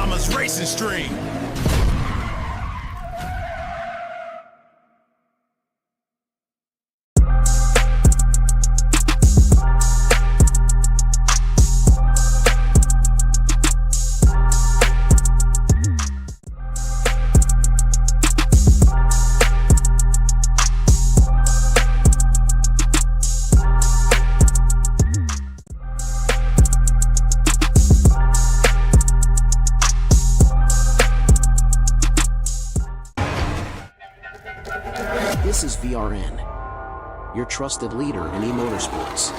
mama's racing stream. This is VRN, your trusted leader in e-motorsports.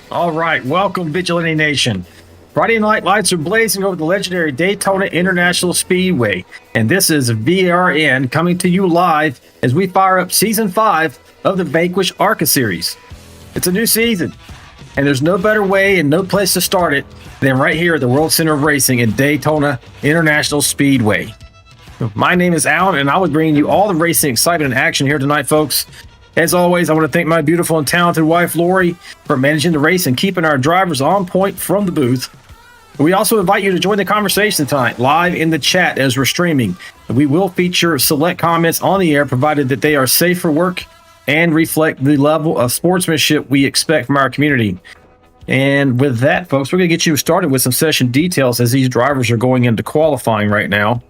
All right, welcome Vigilante Nation. Friday night lights are blazing over the legendary Daytona International Speedway, and this is VRN coming to you live as we fire up Season 5 of the Vanquish ARCA Series. It's a new season, and there's no better way and no place to start it than right here at the World Center of Racing in Daytona International Speedway. My name is Alan, and I will bring you all the racing excitement and action here tonight, folks. As always, I want to thank my beautiful and talented wife, Lori, for managing the race and keeping our drivers on point from the booth. We also invite you to join the conversation tonight, live in the chat as we're streaming. We will feature select comments on the air, provided that they are safe for work and reflect the level of sportsmanship we expect from our community. And with that, folks, we're going to get you started with some session details as these drivers are going into qualifying right now.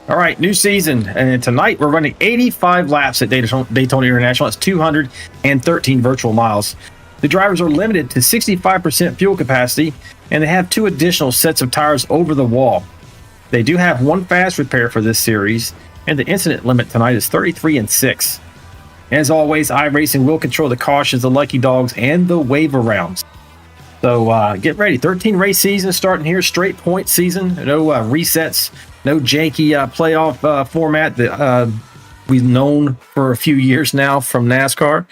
All right, new season, and tonight we're running 85 laps at Daytona International. That's 213 virtual miles. The drivers are limited to 65% fuel capacity, and they have 2 additional sets of tires over the wall. They do have 1 fast repair for this series, and the incident limit tonight is 33 and 6. As always, iRacing will control the cautions, the lucky dogs, and the waiver rounds. So get ready. 13 race season starting here, straight point season, no resets. No janky playoff format that we've known for a few years now from NASCAR.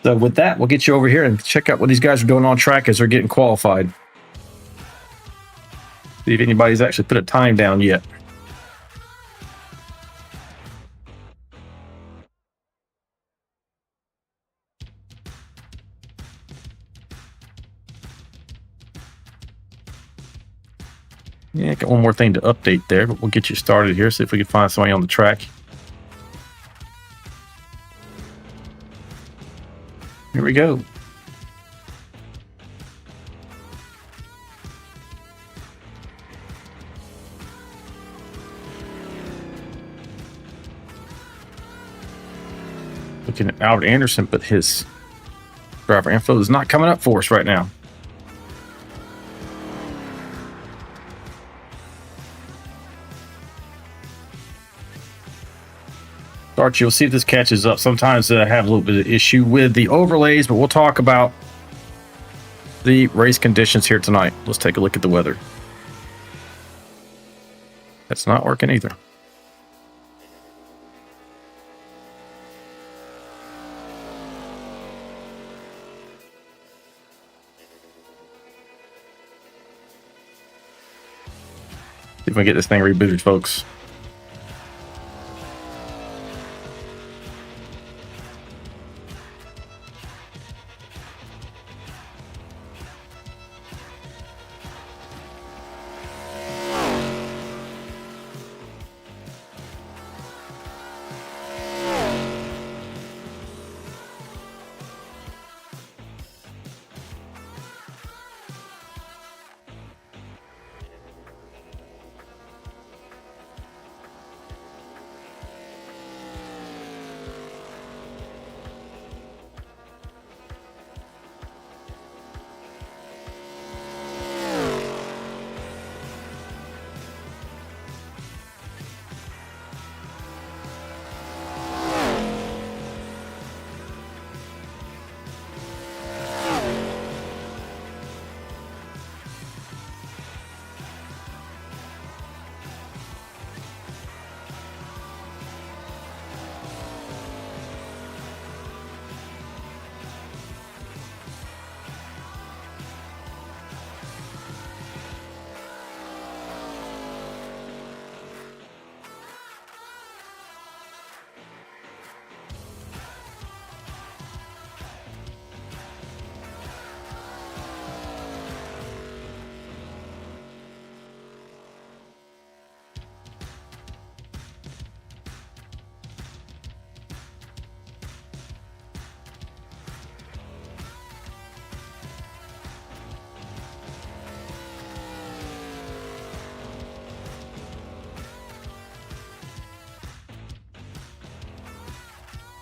So with that, we'll get you over here and check out what these guys are doing on track as they're getting qualified. See if anybody's actually put a time down yet. Yeah, got one more thing to update there, but we'll get you started here, see if we can find somebody on the track. Here we go. looking at Albert Anderson, but his driver info is not coming up for us right now. Archie, you'll see if this catches up. Sometimes I have a little bit of issue with the overlays, but we'll talk about the race conditions here tonight. Let's take a look at the weather. That's not working either. See if we can get this thing rebooted, folks.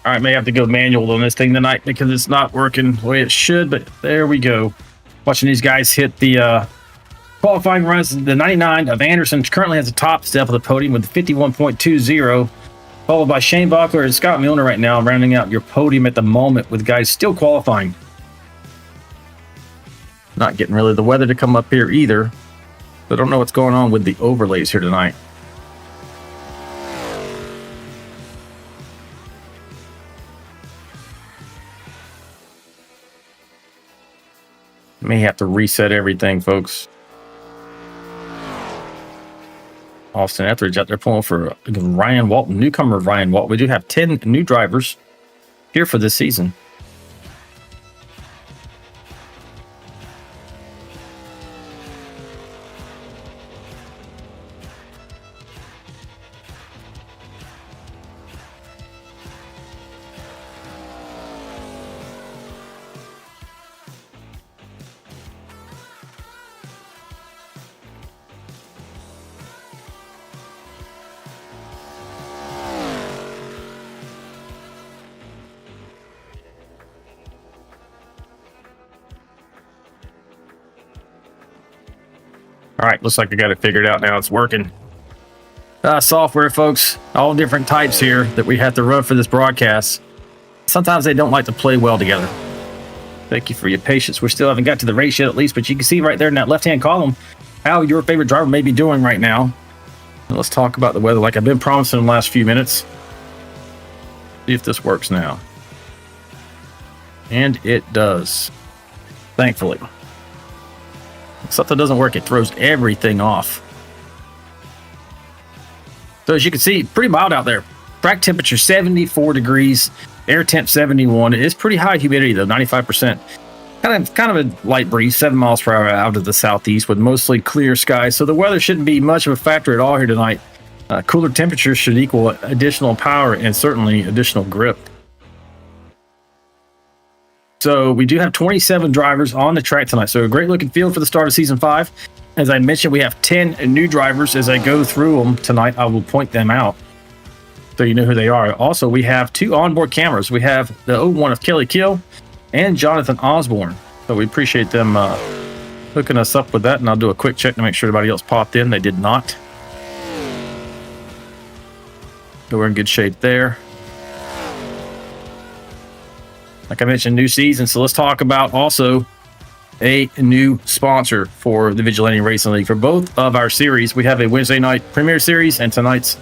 All right, may have to go manual on this thing tonight because it's not working the way it should, but there we go. Watching these guys hit the qualifying runs. The 99 of Anderson currently has the top step of the podium with 51.20, followed by Shane Buckler and Scott Milner right now, rounding out your podium at the moment with guys still qualifying. Not getting really the weather to come up here either. So I don't know what's going on with the overlays here tonight. May have to reset everything, folks. Austin Etheridge out there pulling for Ryan Walton, newcomer Ryan Walton. We do have 10 new drivers here for this season. All right, looks like I got it figured out now. It's working. Software, folks, all different types here that we have to run for this broadcast. Sometimes they don't like to play well together. Thank you for your patience. We still haven't got to the race yet, at least, but you can see right there in that left-hand column how your favorite driver may be doing right now. And let's talk about the weather like I've been promising in the last few minutes. See if this works now. And it does, thankfully. If something doesn't work, it throws everything off. So as you can see, pretty mild out there. Track temperature 74 degrees, air temp 71. It is pretty high humidity though, 95%. Kind of a light breeze, 7 miles per hour out of the southeast with mostly clear skies. So the weather shouldn't be much of a factor at all here tonight. Cooler temperatures should equal additional power and certainly additional grip. So we do have 27 drivers on the track tonight. So a great looking field for the start of season 5. As I mentioned, we have 10 new drivers. As I go through them tonight, I will point them out. so you know who they are. Also, we have 2 onboard cameras. We have the 01 of Kelly Kill and Jonathan Osborne. So we appreciate them hooking us up with that, and I'll do a quick check to make sure everybody else popped in. They did not. So we're in good shape there. Like I mentioned, new season, so let's talk about also a new sponsor for the Vigilante Racing League. For both of our series, we have a Wednesday night Premier Series and tonight's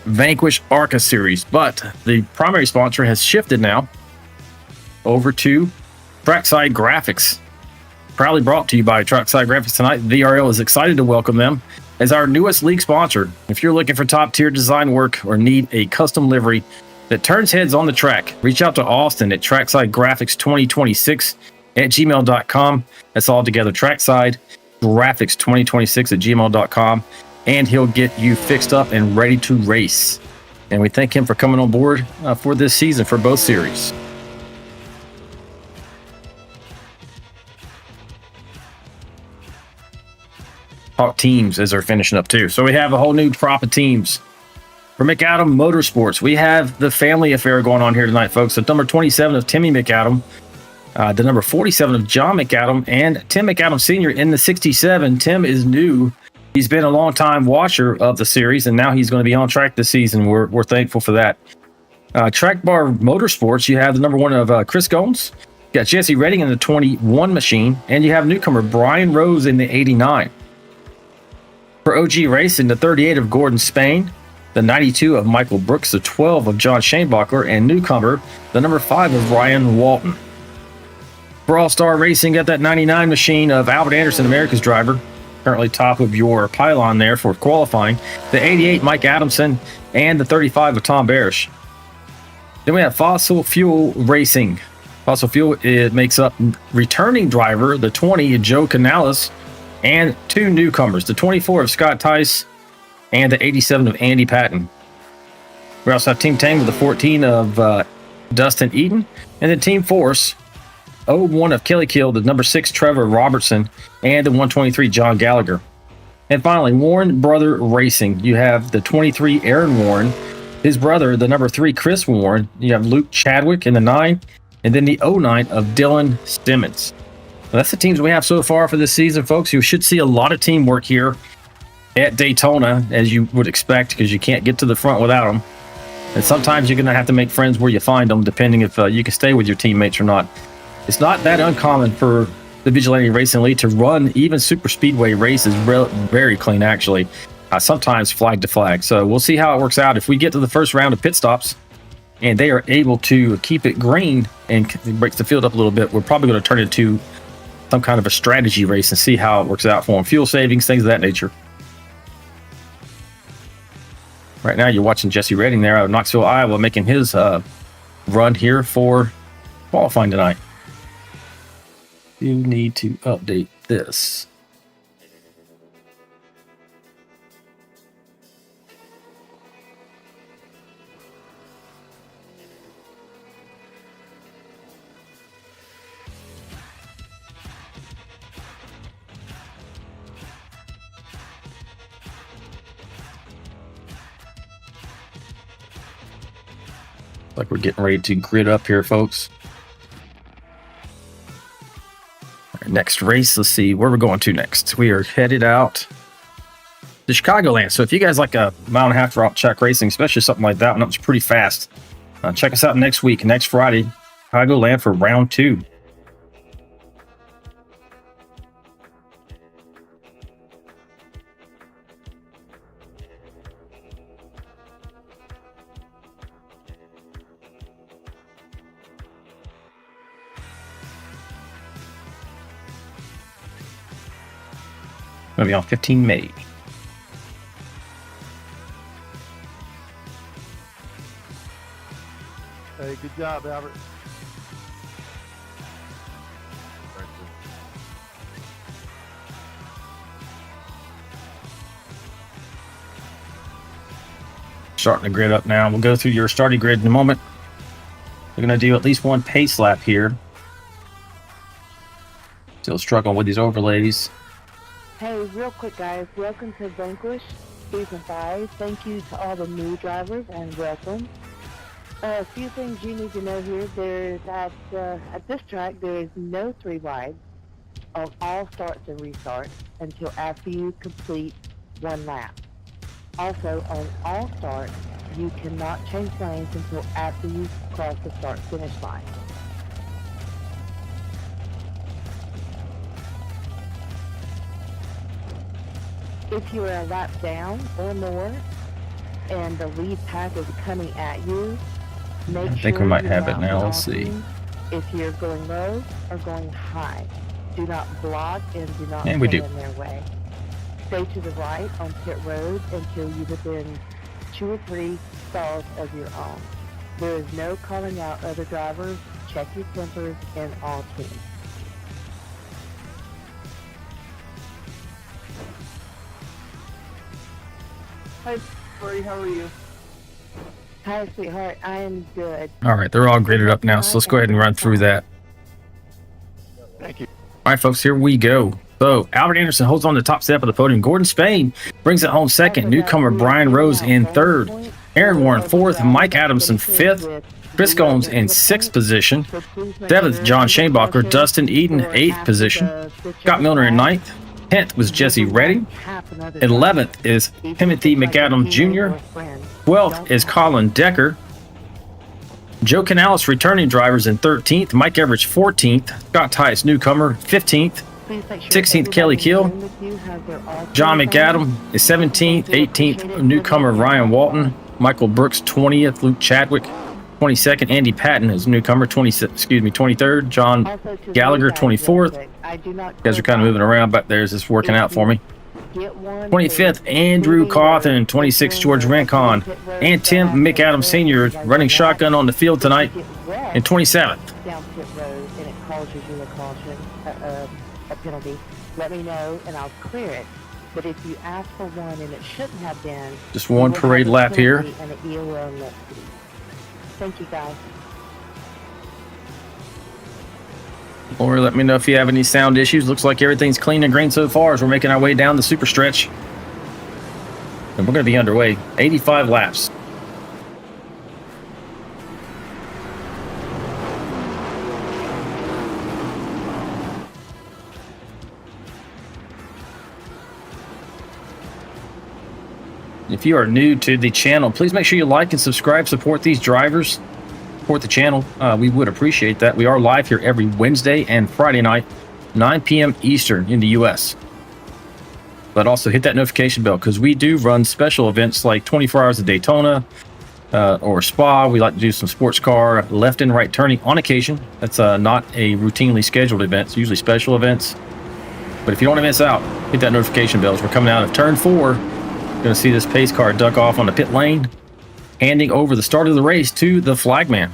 Vanquish ARCA Series. But the primary sponsor has shifted now over to Trackside Graphics. Proudly brought to you by Trackside Graphics tonight. VRL is excited to welcome them as our newest league sponsor. If you're looking for top-tier design work or need a custom livery that turns heads on the track, reach out to Austin at Trackside Graphics 2026 at gmail.com. That's all together, Trackside Graphics 2026 at gmail.com, and he'll get you fixed up and ready to race. And we thank him for coming on board for this season for both series. Talk teams as they're finishing up too. So we have a whole new crop of teams. For McAdam Motorsports, we have the family affair going on here tonight, folks. The number 27 of Timmy McAdam, the number 47 of John McAdam, and Tim McAdam Sr. in the 67. Tim is new. He's been a long-time watcher of the series, and now he's going to be on track this season. We're thankful for that. Track Bar Motorsports, you have the number 1 of Chris Gomes. You got Jesse Redding in the 21 machine, and you have newcomer Brian Rose in the 89. For OG Racing, the 38 of Gordon Spain, the 92 of Michael Brooks, the 12 of John Shanebacher, and newcomer, the number 5 of Ryan Walton. For All-Star Racing, got that 99 machine of Albert Anderson, America's driver, currently top of your pylon there for qualifying, the 88 Mike Adamson, and the 35 of Tom Barish. Then we have Fossil Fuel Racing. Fossil Fuel, it makes up returning driver, the 20 Joe Canales, and 2 newcomers, the 24 of Scott Tice and the 87 of Andy Patton. We also have Team Tang with the 14 of Dustin Eaton, and then Team Force, 01 of Kelly Kill, the number 6 Trevor Robertson, and the 123 John Gallagher. And finally, Warren Brother Racing. You have the 23 Aaron Warren, his brother, the number 3 Chris Warren. You have Luke Chadwick in the 9, and then the 09 of Dylan Simmons. That's the teams we have so far for this season, folks. You should see a lot of teamwork here at Daytona, as you would expect, because you can't get to the front without them. And sometimes you're going to have to make friends where you find them, depending if you can stay with your teammates or not. It's not that uncommon for the Vigilante Racing League to run even super speedway races very clean, actually. Sometimes flag to flag. So we'll see how it works out. If we get to the first round of pit stops and they are able to keep it green and break the field up a little bit, we're probably going to turn it into some kind of a strategy race and see how it works out for them. Fuel savings, things of that nature. Right now, you're watching Jesse Redding there out of Knoxville, Iowa, making his run here for qualifying tonight. You need to update this. Like we're getting ready to grid up here, folks. Our next race, let's see where we're going to next. We are headed out to Chicagoland. So if you guys like a mile and a half drop track racing, especially something like that one, it's pretty fast. Check us out next week, next Friday, Chicagoland for round 2. Going to be on 15 May. Hey, good job, Albert. Starting the grid up now. We'll go through your starting grid in a moment. We're going to do at least one pace lap here. Still struggling with these overlays. Hey, real quick, guys. Welcome to Vanquish Season 5. Thank you to all the new drivers and welcome. A few things you need to know here. There's at this track there is no 3 wides on all starts and restarts until after you complete 1 lap. Also, on all starts, you cannot change lanes until after you cross the start-finish line. If you are a lap down or more and the lead pack is coming at you, make I think sure we might you have it mount now. the Let's see. all-team if you're going low or going high. Do not block and do not And we stay do. in their way. Stay to the right on pit road until you're within 2 or 3 stalls of your own. There is no calling out other drivers. Check your tempers and all teams. Hi, Corey. How are you? Hi, sweetheart. I am good. All right, they're all graded up now, so let's go ahead and run through that. Thank you. All right, folks, here we go. So Albert Anderson holds on the top step of the podium. Gordon Spain brings it home second. Newcomer Brian Rose in third. Aaron Warren fourth. Mike Adamson fifth. Chris Gomes in sixth position. Seventh, John Shanebacher. Dustin Eden, eighth position. Scott Milner in ninth. 10th was Jesse Redding. 11th is Timothy McAdam Jr. 12th is Colin Decker. Joe Canales returning drivers in 13th. Mike Everidge 14th. Scott Tice newcomer 15th. 16th Kelly Kill. John McAdam is 17th. 18th newcomer Ryan Walton. Michael Brooks 20th. Luke Chadwick 22nd. Andy Patton is newcomer 23rd. John Gallagher 24th. You guys are kind of moving around, but there's this working out for me. 25th, Andrew Cawthon. 26th, George Rincon. And Tim McAdams Sr. running shotgun on the field tonight in 27th. Down pit road and it calls you to a caution, a penalty, let me know and I'll clear it. But if you ask for one and it shouldn't have been, Just one parade lap here. And an EOL next to you. Thank you, guys. Or let me know if you have any sound issues. Looks like everything's clean and green so far as we're making our way down the super stretch. And we're going to be underway. 85 laps. If you are new to the channel, please make sure you like and subscribe. Support these drivers. Support the channel. We would appreciate that. We are live here every Wednesday and Friday night, 9 p.m. Eastern in the U.S. But also hit that notification bell because we do run special events like 24 Hours of Daytona or Spa. We like to do some sports car left and right turning on occasion. That's not a routinely scheduled event. It's usually special events. But if you don't want to miss out, hit that notification bell as we're coming out of turn 4. You're going to see this pace car duck off on the pit lane, handing over the start of the race to the flagman.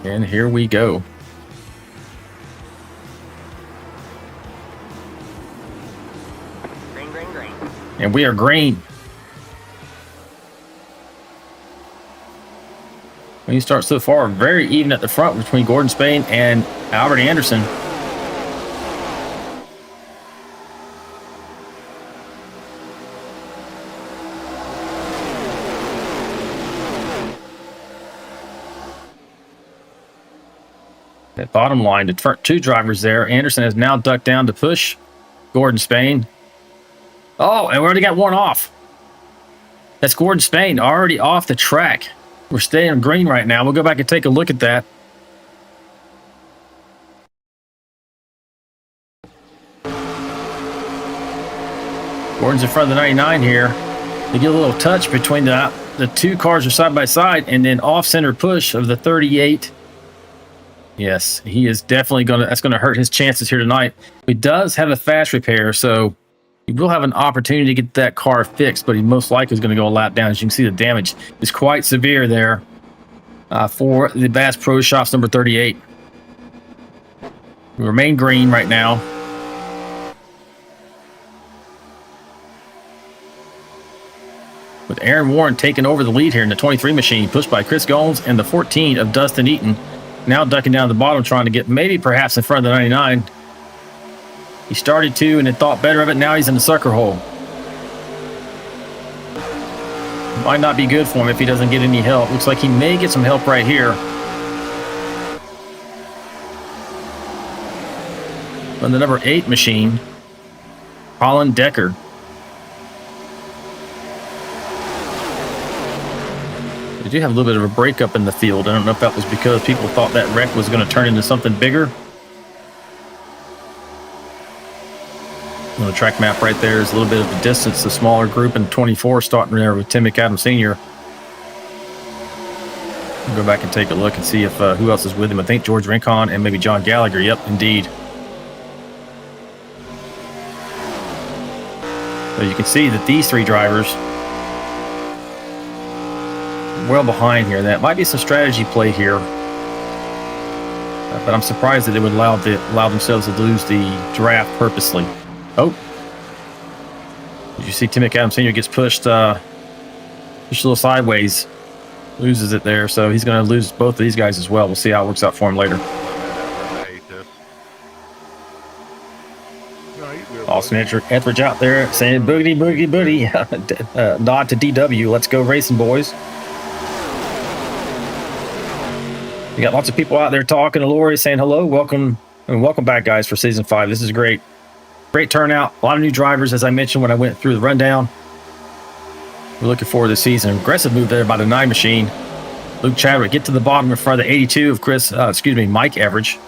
And here we go. Green, green, green. And we are green. When you start so far, very even at the front between Gordon Spain and Albert Anderson. That bottom line, the front two drivers there. Anderson has now ducked down to push Gordon Spain. Oh, and we already got one off. That's Gordon Spain already off the track. We're staying green right now. We'll go back and take a look at that. Gordon's in front of the 99 here. You get a little touch between the two cars are side by side, and then off-center push of the 38. Yes, he is definitely that's going to hurt his chances here tonight. He does have a fast repair, so he will have an opportunity to get that car fixed, but he most likely is going to go a lap down. As you can see, the damage is quite severe there for the Bass Pro Shops number 38. We remain green right now. With Aaron Warren taking over the lead here in the 23 machine, pushed by Chris Gomes and the 14 of Dustin Eaton. Now ducking down to the bottom, trying to get maybe perhaps in front of the 99. He started to and then thought better of it. Now he's in the sucker hole. Might not be good for him if he doesn't get any help. Looks like he may get some help right here. On the number 8 machine, Colin Decker. They do have a little bit of a breakup in the field. I don't know if that was because people thought that wreck was going to turn into something bigger. On the track map right there is a little bit of a distance. The smaller group in 24 starting there with Tim McAdams Sr. We'll go back and take a look and see if who else is with him. I think George Rincon and maybe John Gallagher. Yep, indeed. So you can see that these 3 drivers well behind here. That might be some strategy play here, but I'm surprised that they would allow themselves to lose the draft purposely. Oh, did you see Tim McAdams Sr. gets pushed just a little sideways, loses it there, so he's going to lose both of these guys as well. We'll see how it works out for him later. Austin Etheridge out there saying boogity, boogity, booty. Nod to DW. Let's go racing, boys. We got lots of people out there talking to Lori, saying hello, welcome, and welcome back, guys, for season 5. This is great. Great turnout. A lot of new drivers, as I mentioned when I went through the rundown. We're looking forward to the season. Aggressive move there by the 9 machine. Luke Chadwick get to the bottom in front of the 82 of Mike Everidge.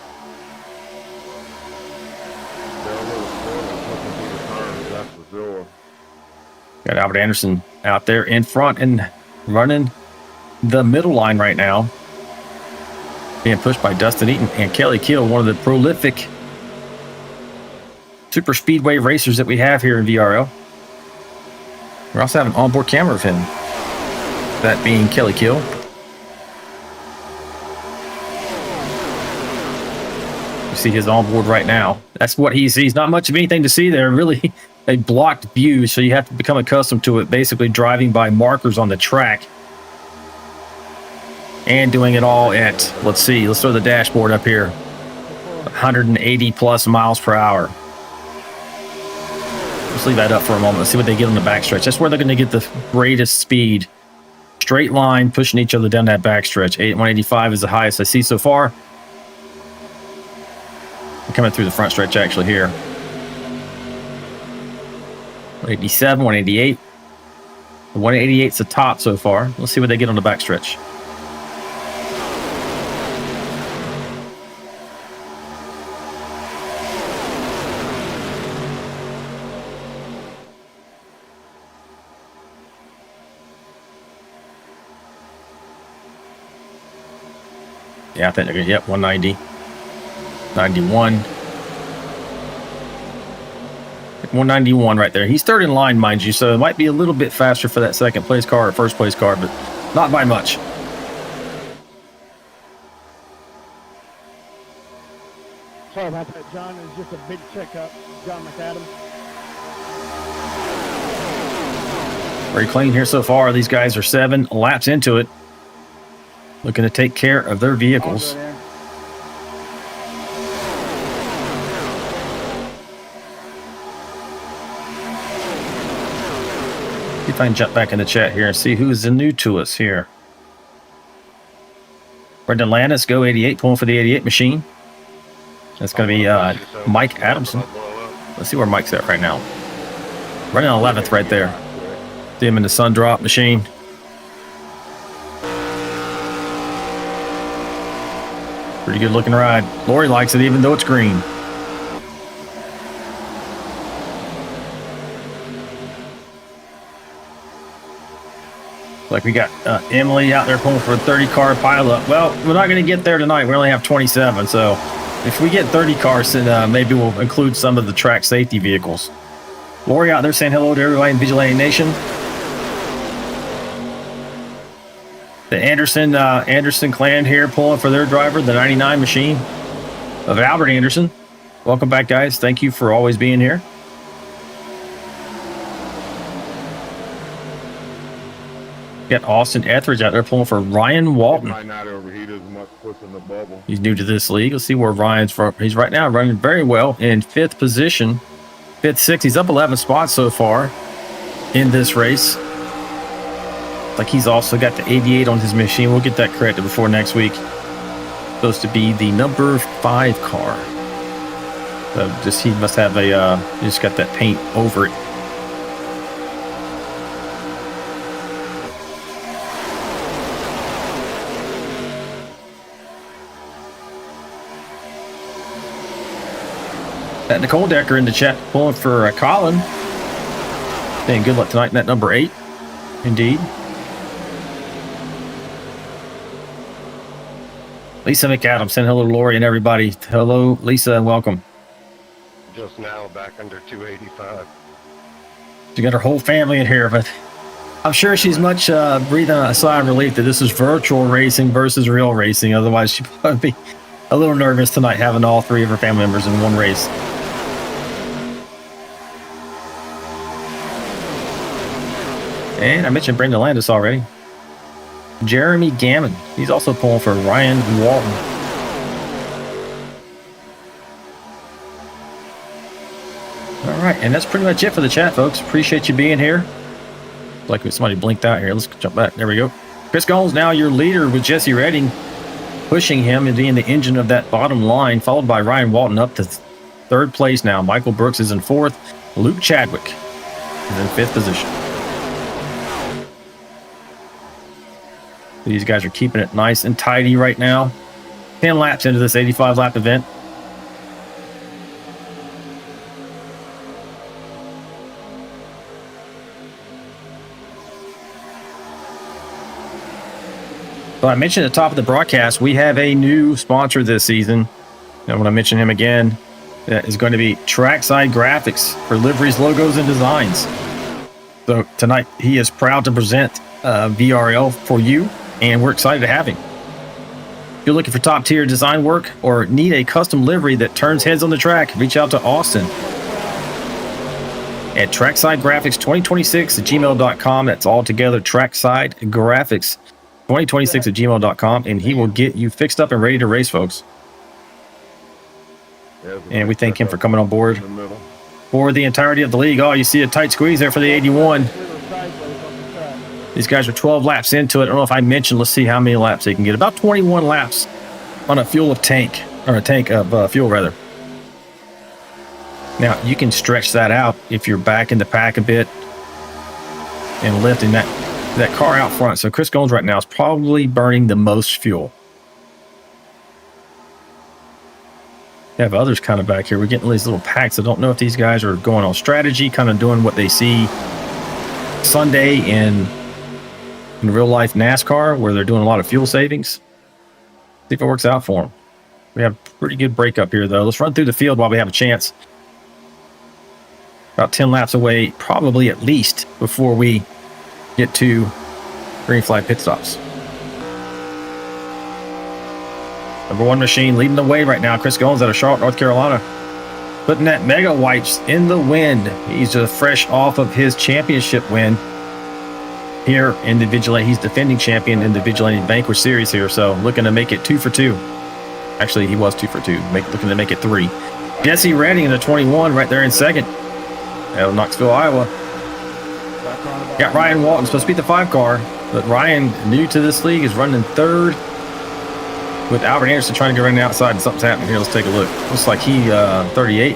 Got Albert Anderson out there in front and running the middle line right now. Being pushed by Dustin Eaton and Kelly Kill, one of the prolific super speedway racers that we have here in VRL. We also have an onboard camera of him, that being Kelly Kill. You see his onboard right now. That's what he sees. Not much of anything to see there, really. A blocked view, so you have to become accustomed to it, basically driving by markers on the track and doing it all at, let's throw the dashboard up here, 180 plus miles per hour. Let's leave that up for a moment. Let's see what they get on the backstretch. That's where they're going to get the greatest speed. Straight line, pushing each other down that backstretch. 185 is the highest I see so far. We're coming through the front stretch actually here. 187, 188. The 188's the top so far. Let's see what they get on the backstretch. Yeah, I think they're going to, yep, 190, 91. 191 right there. He's third in line, mind you, so it might be a little bit faster for that second place car or first place car, but not by much. Sorry about that, John. It was just a big checkup. John McAdams. Very clean here so far. These guys are 7 laps into it, looking to take care of their vehicles. See if I can jump back in the chat here and see who's new to us here. Brendan Landis, go 88, pulling for the 88 machine. That's going to be Mike Adamson. Let's see where Mike's at right now. Running 11th right there. See him in the sun drop machine. Pretty good looking ride. Lori likes it even though it's green. Like we got Emily out there pulling for a 30 car pileup. Well, we're not going to get there tonight. We only have 27. So if we get 30 cars, then maybe we'll include some of the track safety vehicles. Lori out there saying hello to everybody in Vigilante Nation. The Anderson clan here pulling for their driver, the 99 machine of Albert Anderson. Welcome back, guys. Thank you for always being here. Got Austin Etheridge out there pulling for Ryan It Walton. might not overheat as much pushing the bubble. He's new to this league. Let's see where Ryan's from. He's right now running very well in 5th position. 5th, 6th. He's up 11 spots so far in this race. Like he's also got the 88 on his machine. We'll get that corrected before next week. Supposed to be the number 5 car. So just he must have a just got that paint over it. That Nicole Decker in the chat pulling for Colin. Saying good luck tonight in that number 8. Indeed. Lisa McAdams saying hello to Lori and everybody. Hello, Lisa, and welcome. Just now back under 285. She got her whole family in here, but I'm sure she's much breathing a sigh of relief that this is virtual racing versus real racing. Otherwise, she'd probably be a little nervous tonight having all 3 of her family members in one race. And I mentioned Brendan Landis already. Jeremy Gammon. He's also pulling for Ryan Walton. All right, and that's pretty much it for the chat, folks. Appreciate you being here. Like somebody blinked out here. Let's jump back. There we go. Chris Goins now your leader with Jesse Redding pushing him and being the engine of that bottom line, followed by Ryan Walton up to 3rd place now. Michael Brooks is in 4th. Luke Chadwick is in 5th position. These guys are keeping it nice and tidy right now. 10 laps into this 85-lap event. So I mentioned at the top of the broadcast, we have a new sponsor this season. And I want to mention him again. That is going to be Trackside Graphics for liveries, logos, and designs. So tonight, he is proud to present VRL for you. And we're excited to have him. If you're looking for top-tier design work or need a custom livery that turns heads on the track, reach out to Austin at Trackside Graphics 2026 at gmail.com. That's all together, Trackside Graphics 2026 at gmail.com, and he will get you fixed up and ready to race, folks. And we thank him for coming on board for the entirety of the league. Oh, you see a tight squeeze there for the 81. These guys are 12 laps into it. I don't know if I mentioned, let's see how many laps they can get. About 21 laps on a fuel of tank, or a tank of fuel, rather. Now, you can stretch that out if you're back in the pack a bit and lifting that car out front. So Chris Goins right now is probably burning the most fuel. We have others kind of back here. We're getting these little packs. I don't know if these guys are going on strategy, kind of doing what they see Sunday in real life NASCAR, where they're doing a lot of fuel savings. See if it works out for them. We have a pretty good breakup here, though. Let's run through the field while we have a chance. About 10 laps away, probably at least, before we get to green flag pit stops. Number 1 machine leading the way right now. Chris Goins out of Charlotte, North Carolina. Putting that mega wipes in the wind. He's just fresh off of his championship win here in the Vigilante. He's defending champion in the Vigilante Vanquish Series here, so looking to make it 2 for 2. Actually, he was 2 for 2, looking to make it 3. Jesse Redding in the 21 right there in 2nd. Out of Knoxville, Iowa. Got Ryan Walton, supposed to be the 5 car, but Ryan, new to this league, is running 3rd with Albert Anderson trying to get around the outside, and something's happening here. Let's take a look. Looks like he 38.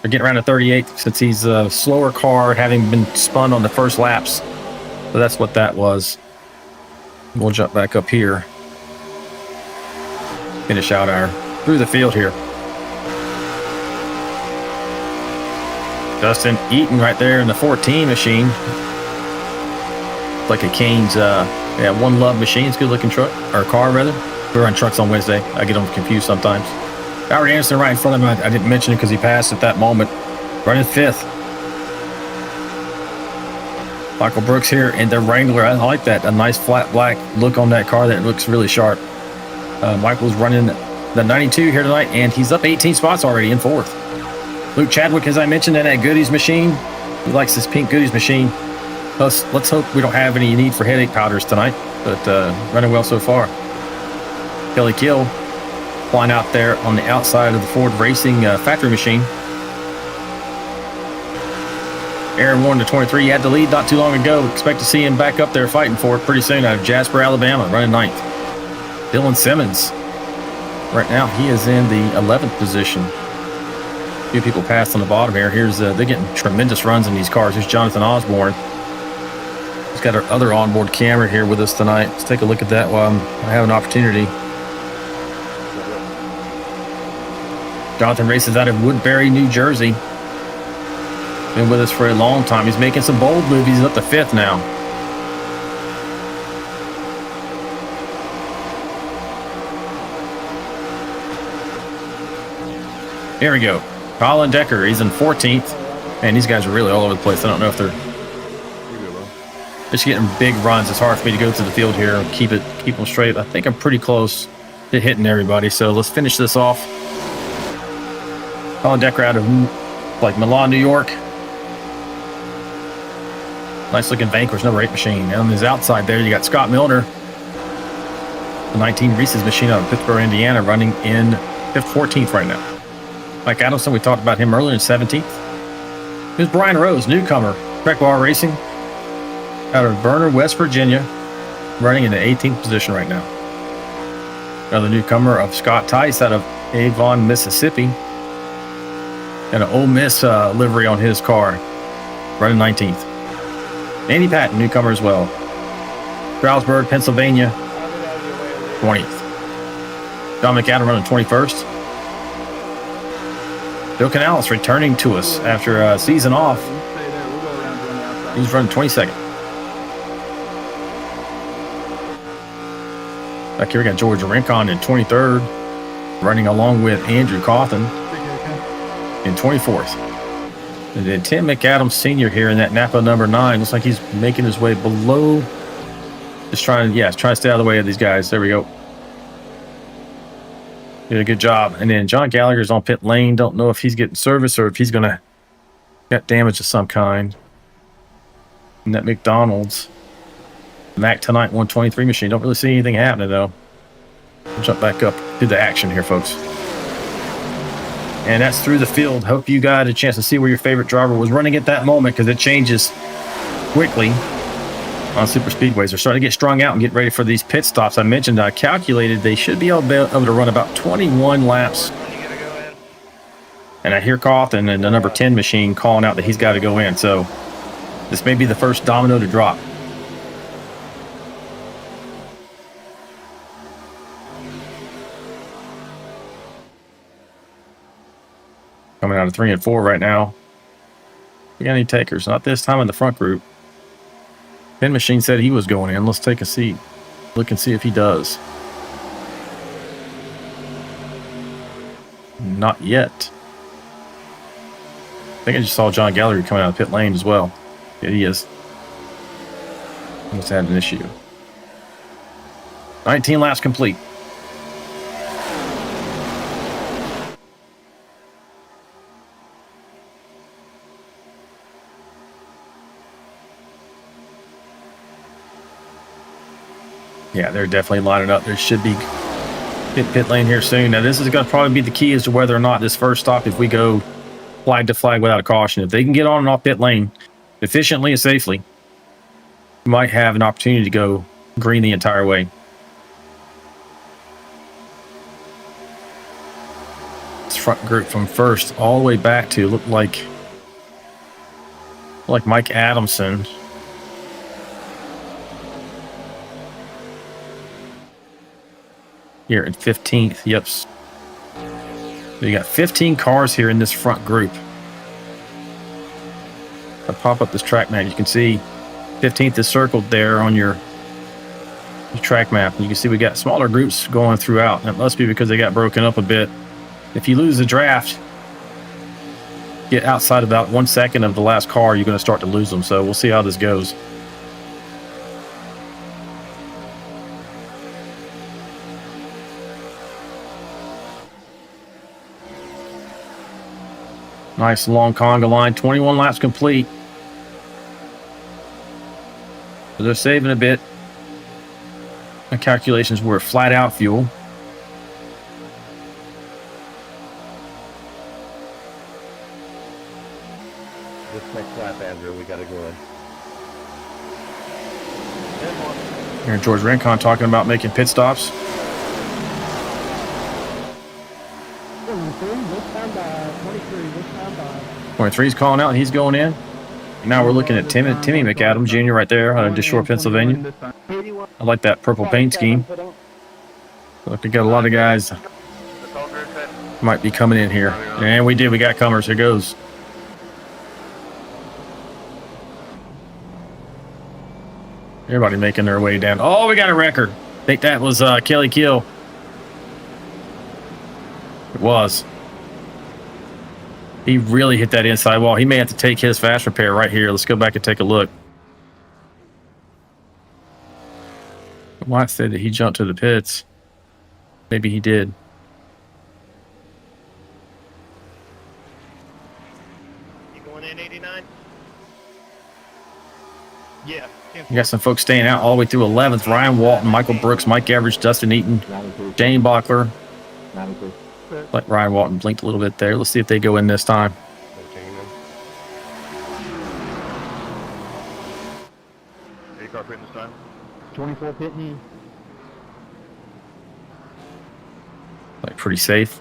They're getting around to 38 since he's a slower car, having been spun on the first laps. So that's what that was. We'll jump back up here. Finish out our through the field here. Dustin Eaton right there in the 14 machine. Like a Cane's One Love machine. It's a good looking truck, or car rather. We run trucks on Wednesday. I get them confused sometimes. Albert Anderson right in front of him. I didn't mention it because he passed at that moment. Running 5th. Michael Brooks here in the Wrangler. I like that. A nice flat black look on that car that looks really sharp. Michael's running the 92 here tonight, and he's up 18 spots already in 4th. Luke Chadwick, as I mentioned, in that Goodies machine. He likes this pink Goodies machine. Let's hope we don't have any need for headache powders tonight, but running well so far. Kelly Kill flying out there on the outside of the Ford Racing factory machine. Aaron Warren to 23. He had the lead not too long ago. Expect to see him back up there fighting for it pretty soon out of Jasper, Alabama, running 9th. Dylan Simmons. Right now, he is in the 11th position. A few people passed on the bottom here. They're getting tremendous runs in these cars. Here's Jonathan Osborne. He's got our other onboard camera here with us tonight. Let's take a look at that while I have an opportunity. Jonathan races out of Woodbury, New Jersey. Been with us for a long time. He's making some bold moves. He's up to 5th now. Here we go. Colin Decker, he's in 14th. And these guys are really all over the place. I don't know if they're just getting big runs. It's hard for me to go through the field here and keep them straight. I think I'm pretty close to hitting everybody. So let's finish this off. Colin Decker out of Milan, New York. Nice looking Vanquish number 8 machine. And on his outside there, you got Scott Milner, the 19 Reese's machine out of Pittsburgh, Indiana, running in 14th right now. Mike Adamson, we talked about him earlier, in 17th. Here's Brian Rose, newcomer, VRL Racing, out of Berner, West Virginia, running in the 18th position right now. Another newcomer of Scott Tice out of Avon, Mississippi, and an Ole Miss livery on his car, running 19th. Andy Patton, newcomer as well. Stroudsburg, Pennsylvania, 20th. John McAdam running 21st. Bill Canales returning to us after a season off. He's running 22nd. Back here we got George Rincon in 23rd, running along with Andrew Cawthon in 24th. And then Tim McAdams Sr. here in that Napa number 9. Looks like he's making his way below. Just trying to stay out of the way of these guys. There we go. Did a good job. And then John Gallagher's on pit lane. Don't know if he's getting service or if he's going to get damage of some kind. And that McDonald's Mac Tonight 123 machine. Don't really see anything happening, though. We'll jump back up to the action here, folks. And that's through the field. Hope you got a chance to see where your favorite driver was running at that moment, because it changes quickly on super speedways. They're starting to get strung out and get ready for these pit stops. I mentioned, I calculated they should be able to run about 21 laps. And I hear Cawthon and the number 10 machine calling out that he's got to go in. So this may be the first domino to drop. Coming out of 3 and 4 right now. We got any takers? Not this time in the front group. Pin Machine said he was going in. Let's take a seat. Look and see if he does. Not yet. I think I just saw John Gallagher coming out of pit lane as well. Yeah, he is. Must have had an issue. 19 laps complete. Yeah, they're definitely lining up. There should be pit lane here soon. Now, this is going to probably be the key as to whether or not this first stop, if we go flag to flag without a caution, if they can get on and off pit lane efficiently and safely, we might have an opportunity to go green the entire way. This front group from first all the way back to look like Mike Adamson. Here in 15th, yep. So you got 15 cars here in this front group. I'll pop up this track map. You can see 15th is circled there on your track map. And you can see we got smaller groups going throughout. That must be because they got broken up a bit. If you lose the draft, get outside about 1 second of the last car, you're going to start to lose them. So we'll see how this goes. Nice long conga line, 21 laps complete. So they're saving a bit. My calculations were flat out fuel. This next lap, Andrew, we got to go in. Here, George Rincon talking about making pit stops. 23's calling out, and he's going in. Now we're looking at Timmy McAdam Jr. right there out of Deshore, Pennsylvania. I like that purple paint scheme. Look, we got a lot of guys might be coming in here. And we did. We got comers. Here goes. Everybody making their way down. Oh, we got a record. I think that was Kelly Kill. It was. He really hit that inside wall. He may have to take his fast repair right here. Let's go back and take a look. Watt said that he jumped to the pits. Maybe he did. You going in 89? Yeah. We got some folks staying out all the way through 11th. Ryan Walton, Michael Brooks, Mike Everidge, Dustin Eaton, Jane Bockler. Like Ryan Walton blinked a little bit there. Let's see if they go in this time. Any car pitting this time? 24 pitting. Like pretty safe.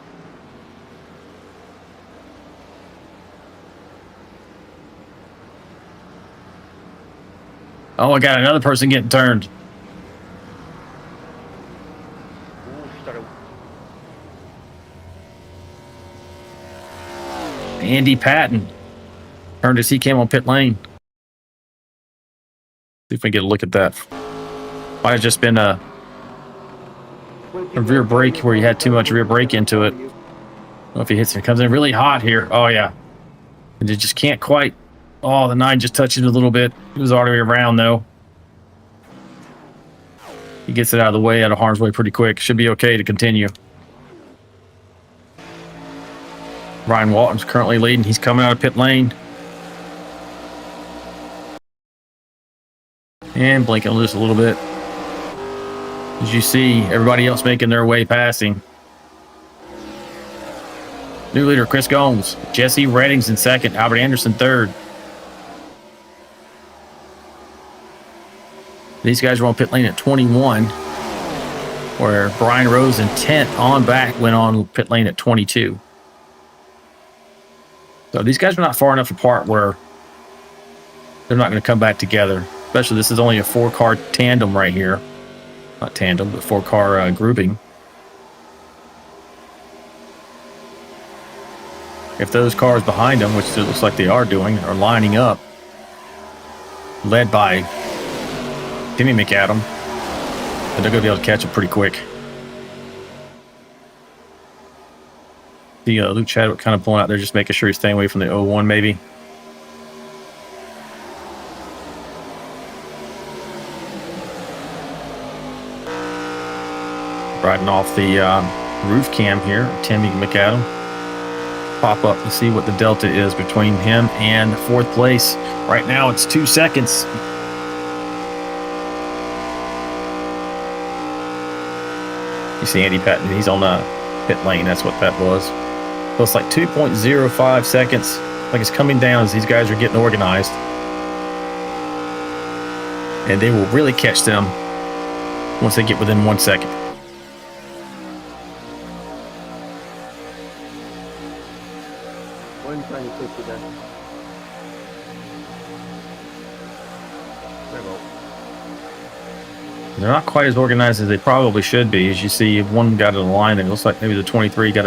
Oh, I got another person getting turned. Andy Patton turned as he came on pit lane. See if we can get a look at that. Might have just been a rear brake where he had too much rear brake into it. I don't know if he hits it. Comes in really hot here. Oh, yeah. And it just can't quite. Oh, the 9 just touched it a little bit. It was all the way around, though. He gets it out of the way, out of harm's way pretty quick. Should be okay to continue. Ryan Walton's currently leading. He's coming out of pit lane. And blinking loose a little bit. As you see, everybody else making their way passing. New leader, Chris Gomes. Jesse Reddings in second. Albert Anderson third. These guys were on pit lane at 21. Where Brian Rose and 10th on back went on pit lane at 22. So these guys are not far enough apart where they're not going to come back together. Especially this is only a 4-car tandem right here. Not tandem, but 4-car grouping. If those cars behind them, which it looks like they are doing, are lining up, led by Timmy McAdam, then they're going to be able to catch them pretty quick. The Luke Chadwick kind of pulling out there, just making sure he's staying away from the 01 maybe. Riding off the roof cam here, Timmy McAdam. Pop up to see what the delta is between him and 4th place. Right now it's 2 seconds. You see Andy Patton, he's on the pit lane, that's what that was. So it's like 2.05 seconds. Like it's coming down as these guys are getting organized. And they will really catch them once they get within 1 second. They're not quite as organized as they probably should be. As you see, one got in the line, and it looks like maybe the 23 got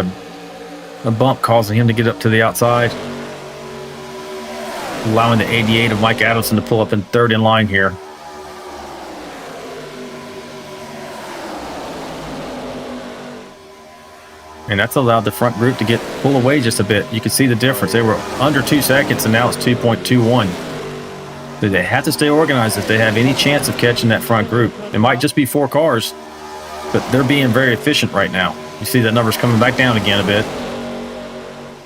a bump causing him to get up to the outside, allowing the 88 of Mike Adelson to pull up in 3rd in line here. And that's allowed the front group to pull away just a bit. You can see the difference. They were under 2 seconds, and now it's 2.21. They have to stay organized if they have any chance of catching that front group. It might just be 4 cars, but they're being very efficient right now. You see the numbers coming back down again a bit.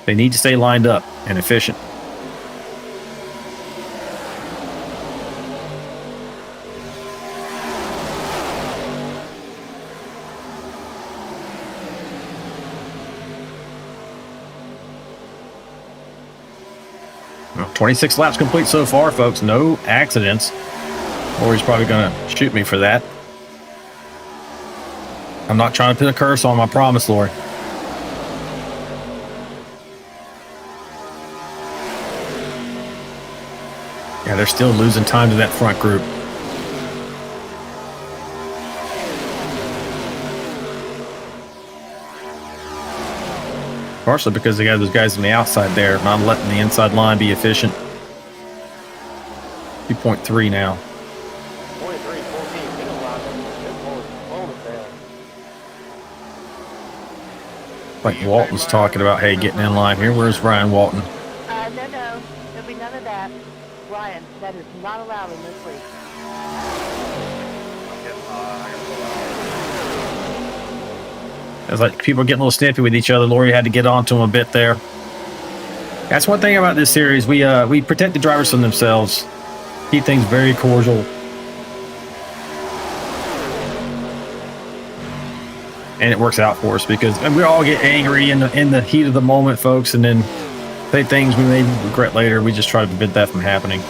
They need to stay lined up and efficient. 26 laps complete so far, folks. No accidents. Lori's probably going to shoot me for that. I'm not trying to put a curse on him, I promise, Lori. Yeah, they're still losing time to that front group. Partially because they got those guys on the outside there, not letting the inside line be efficient. 2.3 now. 23, 14, Like Walton's talking about, hey, getting in line here. Where's Ryan Walton? No. There'll be none of that. Ryan, that is not allowed in this league. It's like people getting a little snippy with each other. Lori had to get onto him a bit there. That's one thing about this series. We protect the drivers from themselves. Keep things very cordial. And it works out for us because we all get angry in the heat of the moment, folks, and then say things we may regret later. We just try to prevent that from happening.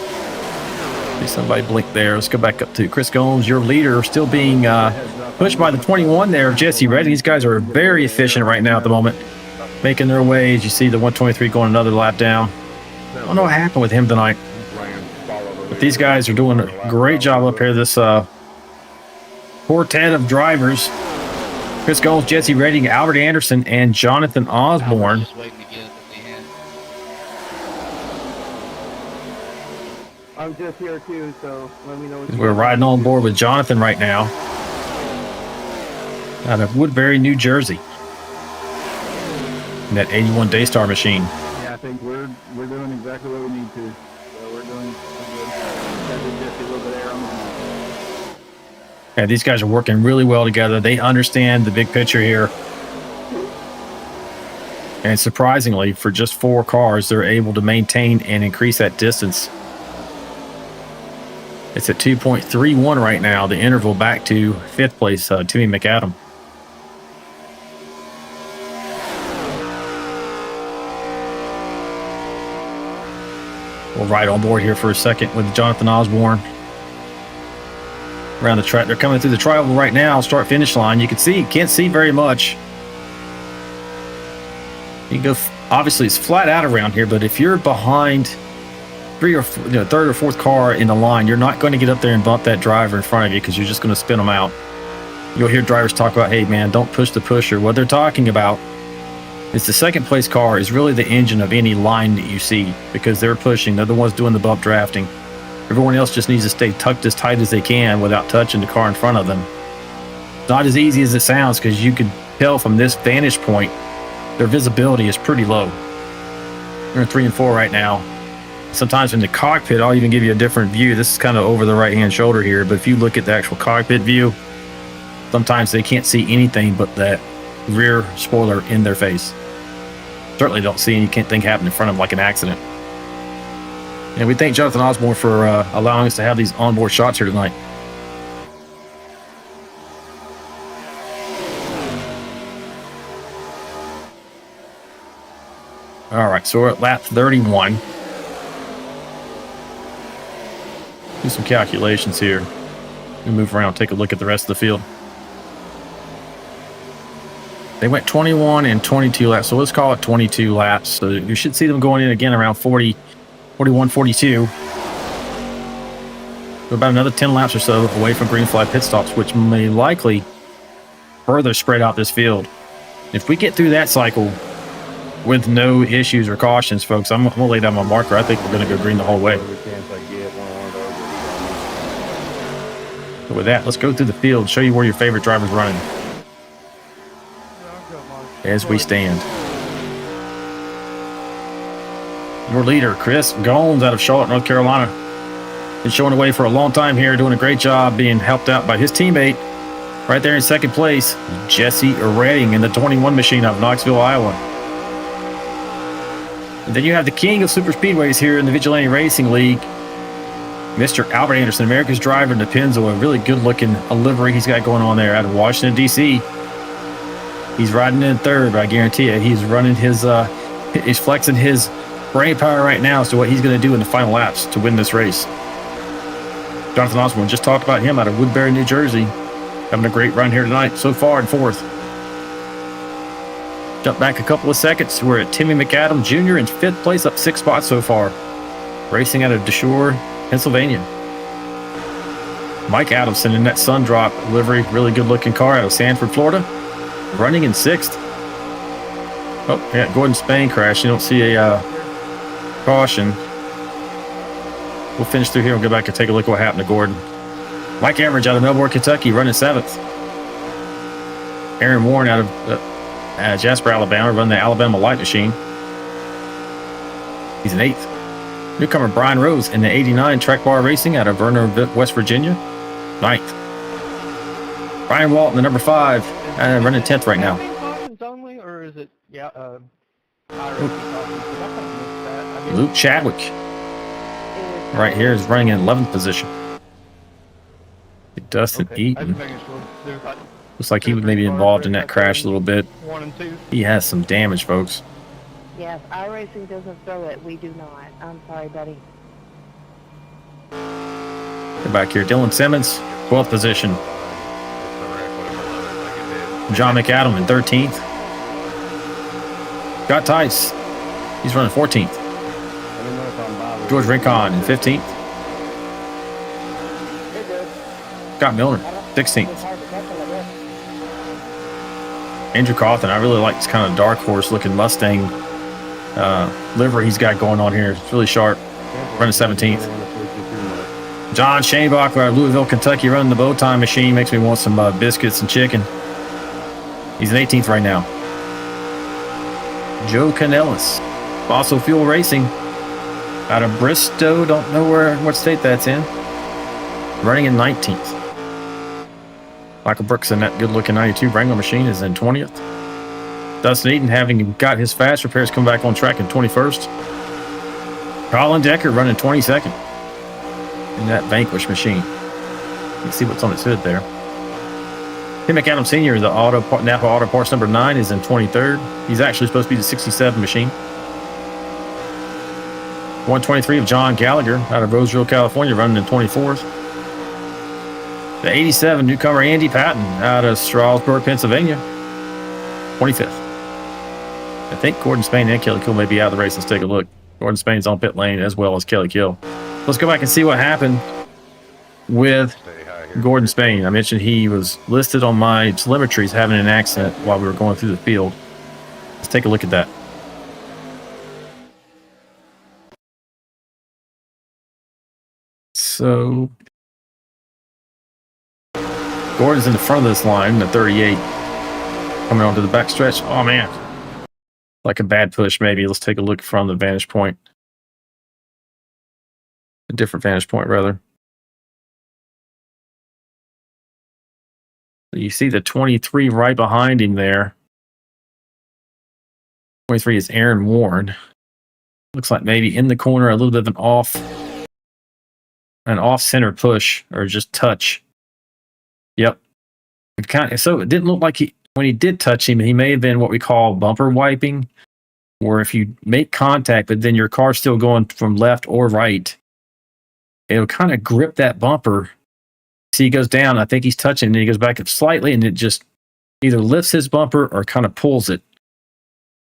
See somebody blink there. Let's go back up to Chris Gomes, your leader, still being pushed by the 21 there, Jesse Redding. These guys are very efficient right now at the moment, making their way. As you see the 123 going another lap down. I don't know what happened with him tonight, but these guys are doing a great job up here. This quartet of drivers: Chris Gomes, Jesse Redding, Albert Anderson, and Jonathan Osborne. I'm just here too, so let me know what We're riding on board with Jonathan right now out of Woodbury, New Jersey, in that 81 Daystar machine. Yeah, I think we're doing exactly what we need to. So we're doing good. Got just a little bit of air on the line. Yeah, these guys are working really well together. They understand the big picture here. And surprisingly, for just 4 cars, they're able to maintain and increase that distance. It's at 2.31 right now, the interval back to 5th place, Timmy McAdam. We'll ride on board here for a second with Jonathan Osborne around the track. They're coming through the tri-oval right now, start-finish line. You can see, can't see very much. You can go, obviously it's flat out around here, but if you're behind third or fourth car in the line, you're not going to get up there and bump that driver in front of you because you're just going to spin them out. You'll hear drivers talk about, hey man, don't push the pusher. What they're talking about is the second place car is really the engine of any line that you see because they're pushing. They're the ones doing the bump drafting. Everyone else just needs to stay tucked as tight as they can without touching the car in front of them. Not as easy as it sounds because you can tell from this vantage point, their visibility is pretty low. We're in 3 and 4 right now. Sometimes in the cockpit, I'll even give you a different view. This is kind of over the right-hand shoulder here, but if you look at the actual cockpit view, sometimes they can't see anything but that rear spoiler in their face. Certainly don't see anything happen in front of them like an accident. And we thank Jonathan Osborne for allowing us to have these onboard shots here tonight. All right, so we're at lap 31. Do some calculations here. We move around, take a look at the rest of the field. They went 21 and 22 laps, so let's call it 22 laps. So you should see them going in again around 40, 41, 42. So about another 10 laps or so away from green flag pit stops, which may likely further spread out this field. If we get through that cycle with no issues or cautions, folks, I'm going to lay down my marker. I think we're going to go green the whole way. So with that, let's go through the field, show you where your favorite driver's running as we stand. Your leader, Chris Gomes, out of Charlotte, North Carolina, been showing away for a long time here, doing a great job, being helped out by his teammate right there in second place, Jesse Redding in the 21 machine out of Knoxville, Iowa. And then you have the king of super speedways here in the Vigilante Racing League, Mr. Albert Anderson, America's driver in the Penzo, a really good-looking livery he's got going on there out of Washington, D.C. He's riding in third, but I guarantee you, he's running his, he's flexing his brain power right now as to what he's going to do in the final laps to win this race. Jonathan Osborne, just talked about him out of Woodbury, New Jersey. Having a great run here tonight. So far in fourth. Jump back a couple of seconds. We're at Timmy McAdam Jr. in fifth place, up 6 spots so far. Racing out of Deshore, Pennsylvania. Mike Adamson in that Sundrop livery. Really good looking car out of Sanford, Florida. Running in sixth. Oh, yeah, Gordon Spain crashed. You don't see a caution. We'll finish through here and go back and take a look at what happened to Gordon. Mike Average out of Melbourne, Kentucky, running seventh. Aaron Warren out of Jasper, Alabama, running the Alabama Light Machine. He's in eighth. Newcomer Brian Rose in the 89 Track Bar Racing out of Vernon, West Virginia, ninth. Brian Walton, the number 5, running 10th right now. Cautions only, or is it iRacing cautions? 'Cause I kind of missed that. I mean, Luke Chadwick right here is running in 11th position. Dustin okay. I Eaton. was making sure. There's like Looks like he was maybe involved in that crash a little bit. 1 and 2. He has some damage, folks. Yes, iRacing doesn't throw it. We do not. I'm sorry, buddy. Get back here. Dylan Simmons, 12th position. John McAdam in 13th. Scott Tice, he's running 14th. George Rincon in 15th. Scott Milner, 16th. Andrew Cawthon, I really like this kind of dark horse looking Mustang livery he's got going on here. It's really sharp. Running 17th. John Shanebach out of Louisville, Kentucky, running the bow tie machine. Makes me want some biscuits and chicken. He's in 18th right now. Joe Canellis, Fossil Fuel Racing, out of Bristow. Don't know what state that's in. Running in 19th. Michael Brooks in that good-looking 92 Wrangler machine is in 20th. Dustin Eaton, having got his fast repairs, come back on track in 21st. Colin Decker running 22nd in that Vanquish machine. You can see what's on its hood there. Tim McAdam Sr., the Napa Auto Parts number 9, is in 23rd. He's actually supposed to be the 67 machine. 123 of John Gallagher out of Roseville, California, running in 24th. The 87 newcomer Andy Patton out of Stroudsburg, Pennsylvania, 25th. I think Gordon Spain and Kelly Kill may be out of the race. Let's take a look. Gordon Spain's on pit lane as well as Kelly Kill. Let's go back and see what happened with Gordon Spain. I mentioned he was listed on my telemetries having an accident while we were going through the field. Let's take a look at that. So Gordon's in the front of this line, the 38, coming onto the back stretch. Oh, man. Like a bad push, maybe. Let's take a look from the vantage point. A different vantage point, rather. So you see the 23 right behind him there. 23 is Aaron Warren. Looks like maybe in the corner, a little bit of an off-center push, or just touch. Yep. So it didn't look like when he did touch him, he may have been what we call bumper wiping, where if you make contact, but then your car's still going from left or right, it'll kind of grip that bumper. See, he goes down. I think he's touching, and he goes back up slightly, and it just either lifts his bumper or kind of pulls it.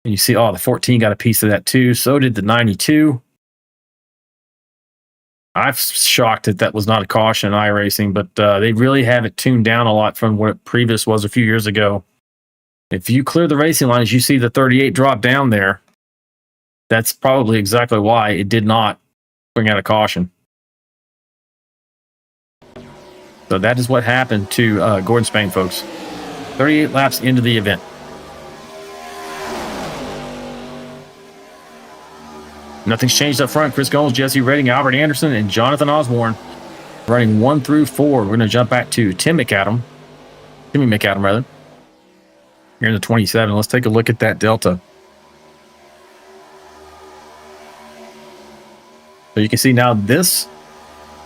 And you see, the 14 got a piece of that too. So did the 92. I'm shocked that was not a caution in iRacing, but they really have it tuned down a lot from what it previous was a few years ago. If you clear the racing lines, you see the 38 drop down there. That's probably exactly why it did not bring out a caution. So that is what happened to Gordon Spain, folks. 38 laps into the event. Nothing's changed up front. Chris Gomes, Jesse Redding, Albert Anderson, and Jonathan Osborne running 1 through 4. We're going to jump back to Timmy McAdam, rather. Here in the 27. Let's take a look at that Delta. So you can see now this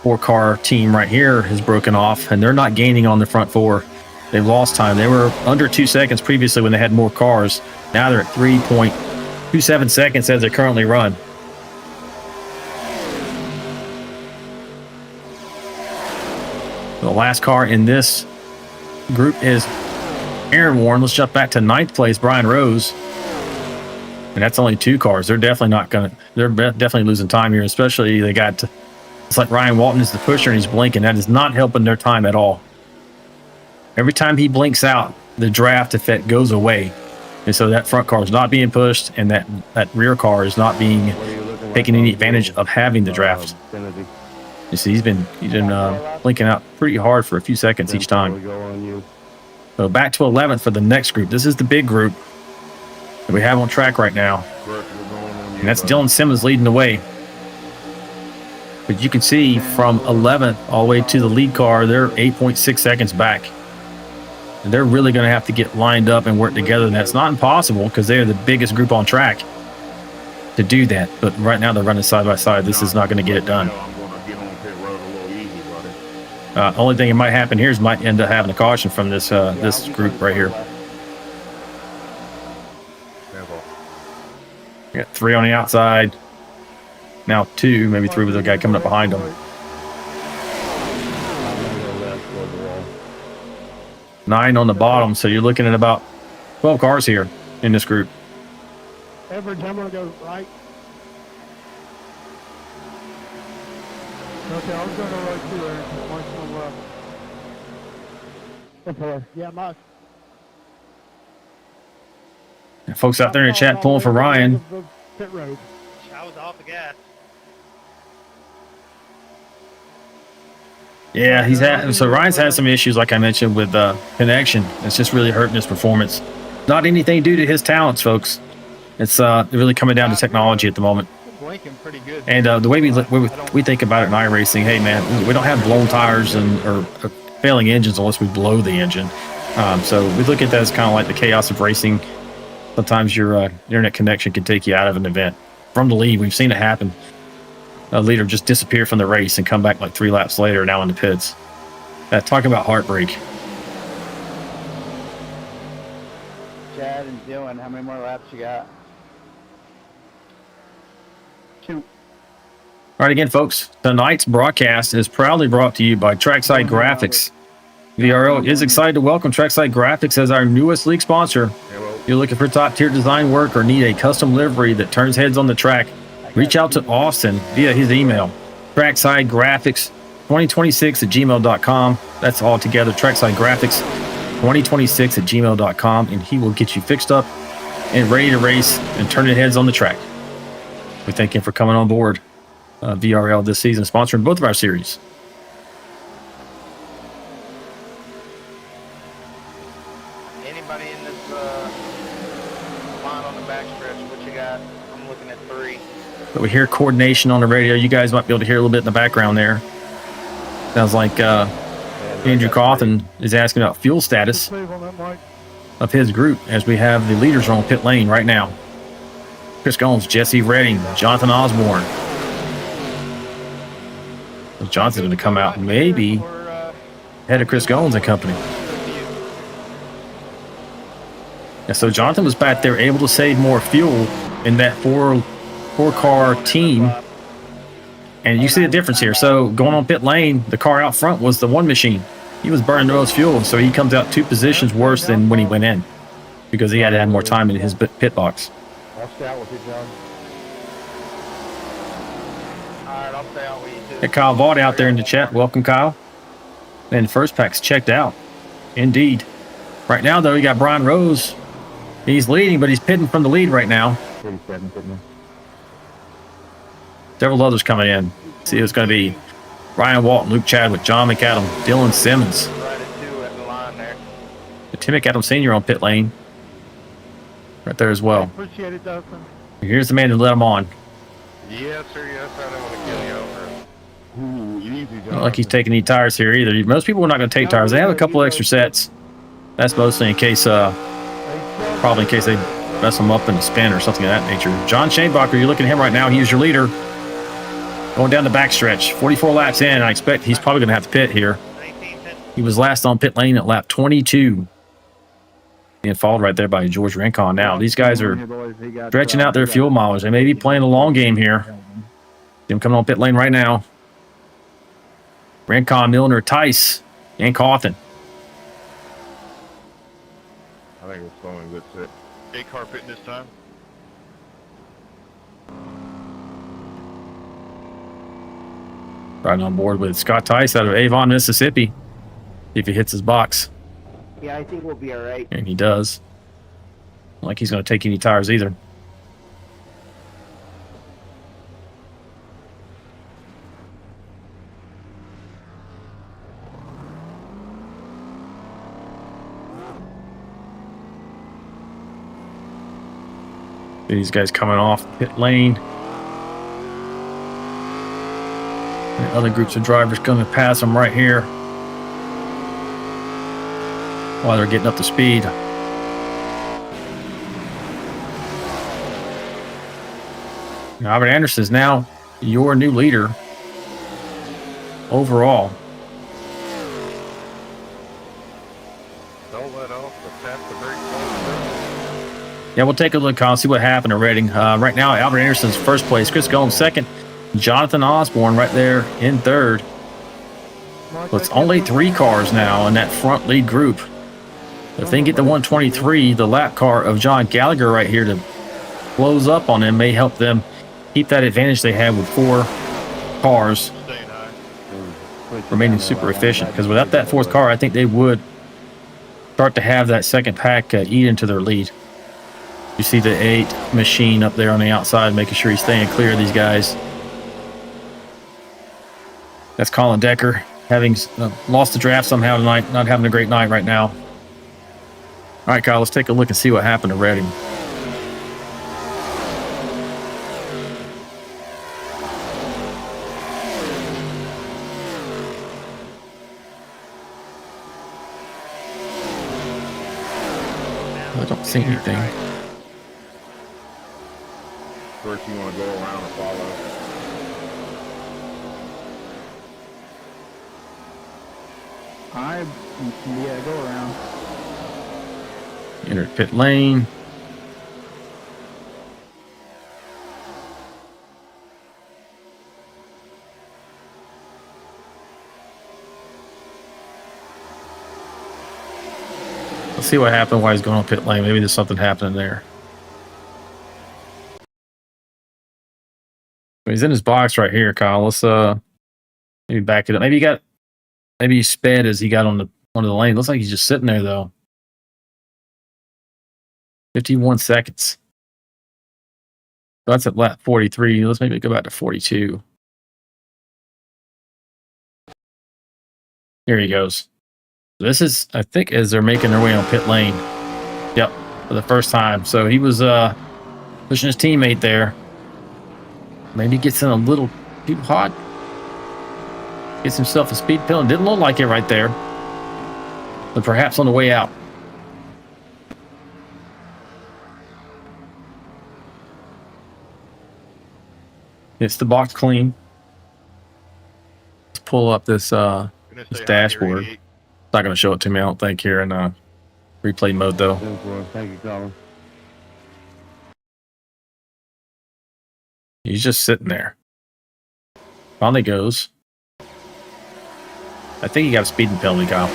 4-car team right here has broken off, and they're not gaining on the front 4. They've lost time. They were under 2 seconds previously when they had more cars. Now they're at 3.27 seconds as they currently run. The last car in this group is Aaron Warren. Let's jump back to 9th place, Brian Rose. And that's only 2 cars. They're definitely not going to, they're definitely losing time here, especially they got, it's like Ryan Walton is the pusher and he's blinking. That is not helping their time at all. Every time he blinks out, the draft effect goes away. And so that front car is not being pushed, and that rear car is not being taking any advantage of having the draft. You see, he's been blinking out pretty hard for a few seconds each time. So back to 11th for the next group. This is the big group that we have on track right now. And that's Dylan Simmons leading the way. But you can see from 11th all the way to the lead car, they're 8.6 seconds back. And they're really going to have to get lined up and work together. And that's not impossible because they're the biggest group on track to do that. But right now they're running side by side. This is not going to get it done. Only thing that might happen here is might end up having a caution from this this group right here. We got 3 on the outside. Now 2, maybe 3 with the guy coming up behind them. 9 on the bottom, so you're looking at about 12 cars here in this group. Edwards, I'm going to go right. Okay, I was going to go right too, Aaron. Mark's going left. Yeah, Mark. And folks out there in the chat pulling for Ryan. Pit road. I was off the gas. Yeah, he's had, so Ryan's had some issues, like I mentioned, with connection. It's just really hurting his performance. Not anything due to his talents, folks. It's really coming down to technology at the moment. Blinking pretty good. And the way we think about it in iRacing, hey man, we don't have blown tires or failing engines unless we blow the engine. So we look at that as kind of like the chaos of racing. Sometimes your internet connection can take you out of an event. From the lead, we've seen it happen. A leader just disappear from the race and come back like 3 laps later, now in the pits. Talk about heartbreak. Chad and Dylan, how many more laps you got? 2. All right, again, folks, tonight's broadcast is proudly brought to you by Trackside Graphics. VRL is excited to welcome Trackside Graphics as our newest league sponsor. You're looking for top-tier design work or need a custom livery that turns heads on the track, reach out to Austin via his email, tracksidegraphics2026@gmail.com. That's all together, tracksidegraphics2026@gmail.com, and he will get you fixed up and ready to race and turning heads on the track. We thank him for coming on board VRL this season, sponsoring both of our series. Anybody in this line on the backstretch? What you got? I'm looking at 3. But we hear coordination on the radio. You guys might be able to hear a little bit in the background there. Sounds like Andrew Cawthon is asking about fuel status of his group as we have the leaders on pit lane right now. Chris Gomes, Jesse Redding, Jonathan Osborne. Well, Jonathan's going to come out maybe ahead of Chris Gomes and company. Yeah, so Jonathan was back there able to save more fuel in that four-car team. And you see the difference here. So going on pit lane, the car out front was the one machine. He was burning the most fuel, so he comes out 2 positions worse than when he went in because he had to have more time in his pit box. I'll stay out with you, John. All right, I'll stay out with you too. Hey, Kyle Vaught out there in the chat. Welcome, Kyle. And the first pack's checked out. Indeed. Right now, though, you got Brian Rose. He's leading, but he's pitting from the lead right now. 47, didn't I? Several others coming in. See who's going to be Ryan Walton, Luke Chadwick, John McAdam, Dylan Simmons. Right at 2 at the line there. Tim McAdam Sr. on pit lane. Right there as well. Appreciate it, Dustin. Here's the man that let him on. Yes, sir, yes, I don't want to kill you over. Ooh, easy, John. Not like he's taking any tires here either. Most people are not going to take tires. They have a couple extra sets. That's mostly in case, probably in case they mess them up in a spin or something of that nature. John Shanebacher, you're looking at him right now. He's your leader. Going down the backstretch. 44 laps in. I expect he's probably going to have to pit here. He was last on pit lane at lap 22. Being followed right there by George Rincon. Now, these guys are stretching out their fuel mileage. They may be playing a long game here. Them coming on pit lane right now. Rincon, Milner, Tice And Cawthon. I think we're flowing good set. 8-car pitting this time. Riding on board with Scott Tice out of Avon, Mississippi. See if he hits his box. Yeah, I think we'll be all right. And he does. Not like he's going to take any tires either. These guys coming off pit lane. And other groups of drivers going to pass them right here while they're getting up to speed. Now, Albert Anderson is now your new leader overall. Don't let off, but tap the brakes. Yeah, we'll take a look, Kyle, see what happened at Reading. Right now, Albert Anderson's first place. Chris Gomes second. Jonathan Osborne right there in third. But it's only 3 cars now in that front lead group. If they can get the 123, the lap car of John Gallagher right here to close up on them may help them keep that advantage they had with 4 cars Staying high. remaining super efficient. Because without that 4th car, I think they would start to have that second pack eat into their lead. You see the 8 machine up there on the outside, making sure he's staying clear of these guys. That's Colin Decker, having lost the draft somehow tonight, not having a great night right now. All right, Kyle, let's take a look and see what happened to Reading. I don't see anything. First, you want to go around and follow. Yeah, go around. Enter pit lane. Let's see what happened while he's going on pit lane. Maybe there's something happening there. He's in his box right here, Kyle. Let's maybe back it up. Maybe he sped as he got on the lane. Looks like he's just sitting there though. 51 seconds. So that's at lap 43. Let's maybe go back to 42. Here he goes. This is, I think, as they're making their way on pit lane. Yep, for the first time. So he was pushing his teammate there. Maybe gets in a little too hot. Gets himself a speed penalty. Didn't look like it right there. But perhaps on the way out. It's the box clean. Let's pull up this dashboard. It's not going to show it to me, I don't think, here in replay mode, though. Thank you, Colin. He's just sitting there. Finally goes. I think he got a speeding penalty, Kyle.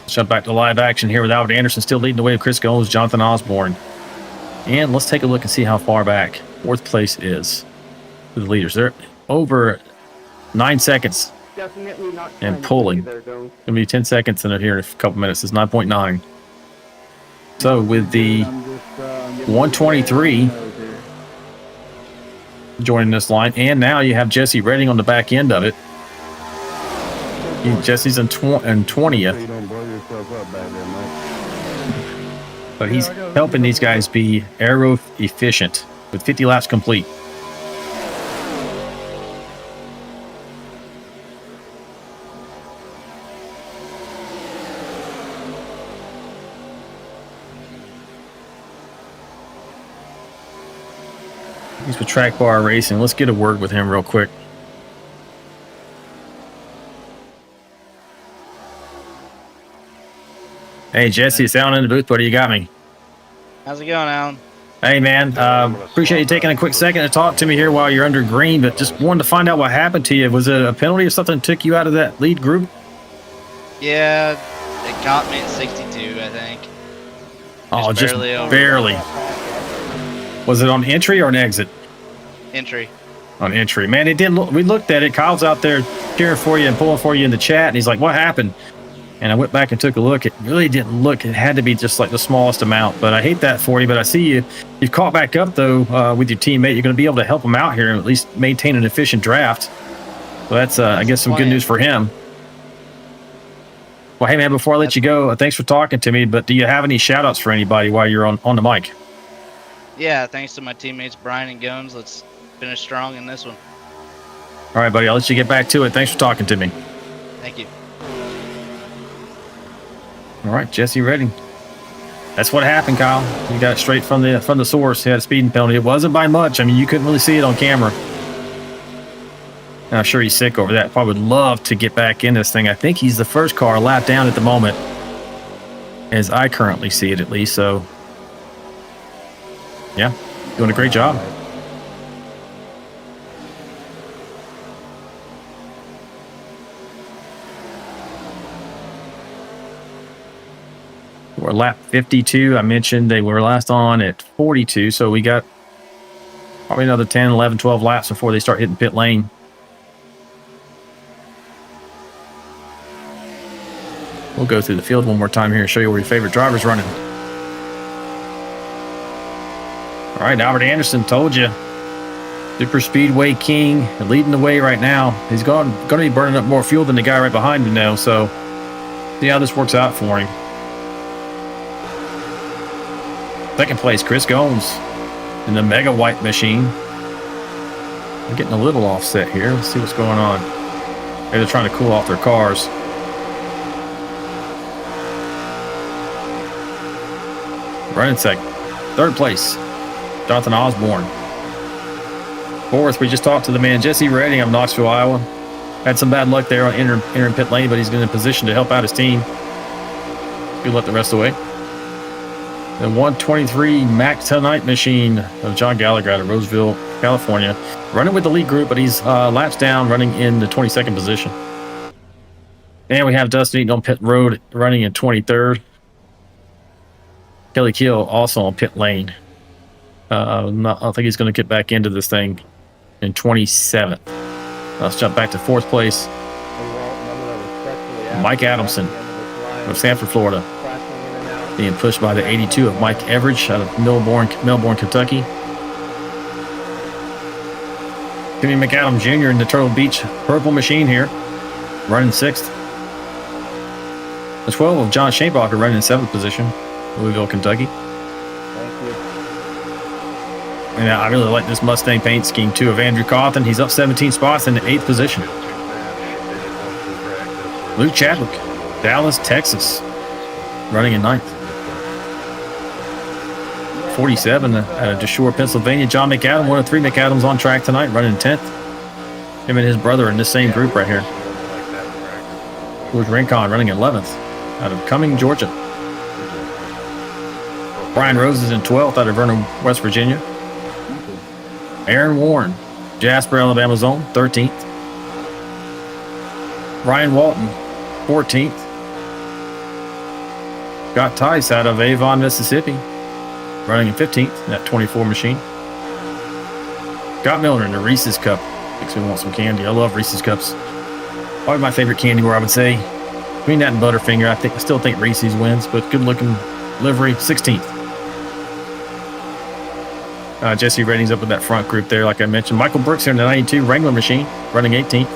Jump back to live action here with Albert Anderson still leading the way of Chris Gomes, Jonathan Osborne. And let's take a look and see how far back 4th place is to the leaders. They're over 9 seconds Definitely not and pulling. It's going to be 10 seconds in it here in a couple minutes. It's 9.9. So with the 123 joining this line, and now you have Jesse Redding on the back end of it. Jesse's in 20th. You don't blow yourself up back there, Mike. But he's helping these guys be aero efficient with 50 laps complete. He's with Track Bar Racing. Let's get a word with him real quick. Hey, Jesse, it's Alan in the booth. What do you got me? How's it going, Alan? Hey, man. Appreciate you taking a quick second to talk to me here while you're under green, but just wanted to find out what happened to you. Was it a penalty or something that took you out of that lead group? Yeah, it caught me at 62, I think. Oh, just barely over. barely. Was it on entry or an exit? Entry. On entry. Man, it didn't look, we looked at it. Kyle's out there cheering for you and pulling for you in the chat, and he's like, what happened? And I went back and took a look. It really didn't look. It had to be just like the smallest amount. But I hate that for you. But I see you've caught back up, though, with your teammate. You're going to be able to help him out here and at least maintain an efficient draft. So that's, I guess, some good news for him. Well, hey, man, before I let you go, thanks for talking to me. But do you have any shout-outs for anybody while you're on the mic? Yeah, thanks to my teammates Brian and Gomes. Let's finish strong in this one. All right, buddy. I'll let you get back to it. Thanks for talking to me. Thank you. All right, Jesse Redding. That's what happened, Kyle. You got it straight from the source. He had a speeding penalty. It wasn't by much. I mean, you couldn't really see it on camera. And I'm sure he's sick over that. Probably would love to get back in this thing. I think he's the first car lap down at the moment, as I currently see it at least. So, yeah, doing a great job. We're lap 52. I mentioned they were last on at 42, so we got probably another 10, 11, 12 laps before they start hitting pit lane. We'll go through the field one more time here and show you where your favorite driver's running. All right, Albert Anderson, told you. Super Speedway King, leading the way right now. He's going to be burning up more fuel than the guy right behind him now, so see how this works out for him. Second place, Chris Gomes in the Mega White Machine. I'm getting a little offset here. Let's see what's going on. Maybe they're trying to cool off their cars. Running second. Third place, Jonathan Osborne. Fourth, we just talked to the man, Jesse Redding of Knoxville, Iowa. Had some bad luck there on entering pit lane, but he's in a position to help out his team. Good luck the rest of the way. The 123 Mac Tonight Machine of John Gallagher out of Roseville, California. Running with the lead group, but he's laps down, running in the 22nd position. And we have Dustin Eaton on pit road, running in 23rd. Kelly Kill also on pit lane. I don't think he's going to get back into this thing in 27th. Let's jump back to fourth place. Mike Adamson of Sanford, Florida. Being pushed by the 82 of Mike Everidge out of Melbourne, Kentucky. Timmy McAdam Jr. in the Turtle Beach Purple Machine here, running sixth. The 12 of John Shanebacher running in seventh position, Louisville, Kentucky. And I really like this Mustang paint scheme too of Andrew Cawthon. He's up 17 spots in the 8th position. Luke Chadwick, Dallas, Texas, running in 9th. 47 out of DeShore, Pennsylvania. John McAdam, one of 3 McAdams on track tonight, running 10th. Him and his brother in this same group right here. George Rincon running 11th out of Cumming, Georgia. Brian Rose is in 12th out of Vernon, West Virginia. Aaron Warren, Jasper, Alabama zone, 13th. Ryan Walton, 14th. Scott Tice out of Avon, Mississippi, running in 15th in that 24 machine. Scott Milner in the Reese's Cup. Makes me want some candy. I love Reese's Cups. Probably my favorite candy bar, I would say. Between that and Butterfinger, I still think Reese's wins, but good looking livery, 16th. Jesse Redding's up with that front group there, like I mentioned. Michael Brooks here in the 92 Wrangler machine, running 18th.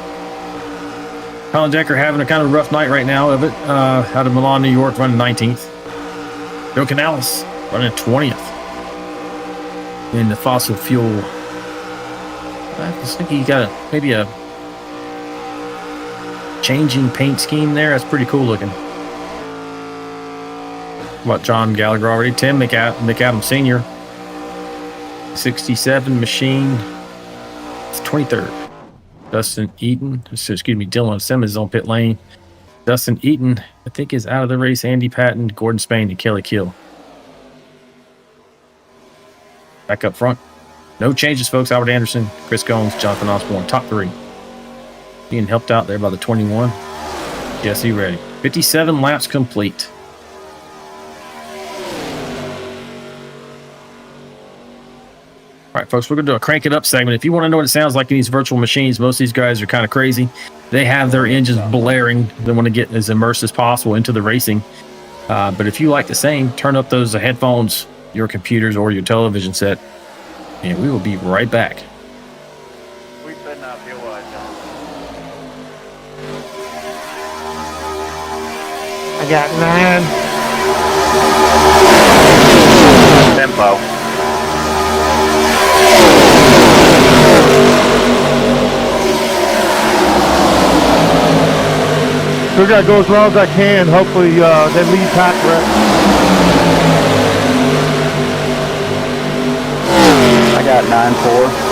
Colin Decker having a kind of rough night right now of it, out of Milan, New York, running 19th. Joe Canales running 20th in the fossil fuel. I just think he got maybe a changing paint scheme there. That's pretty cool looking. What, John Gallagher already? Tim McAdam Sr. 67 machine. It's 23rd. Dustin Eaton, Dylan Simmons is on pit lane. Dustin Eaton, I think, is out of the race. Andy Patton, Gordon Spain, and Kelly Kill. Back up front. No changes, folks. Albert Anderson, Chris Gomes, Jonathan Osborne, top 3. Being helped out there by the 21. Jesse Reddy. 57 laps complete. All right, folks, we're going to do a crank it up segment. If you want to know what it sounds like in these virtual machines, most of these guys are kind of crazy. They have their engines blaring. They want to get as immersed as possible into the racing. But if you like the same, turn up those headphones, your computers, or your television set, and we will be right back. We better not feel like that. I got 9. Tempo. Still got to go as long as I can. Hopefully, they lead pack rep. I got 9-4.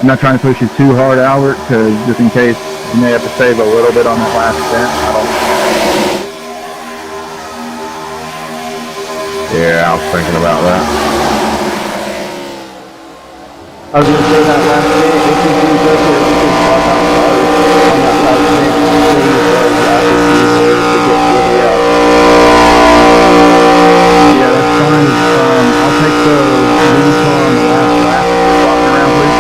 I'm not trying to push you too hard, Albert, because just in case you may have to save a little bit on the last stint. Yeah, I was thinking about that. I was going to say that last stint, if you do go here, we can swap out cars on that last stint to get really out. Yeah, that's fine. I'll take the lead car on the last lap if you're swapping around, please.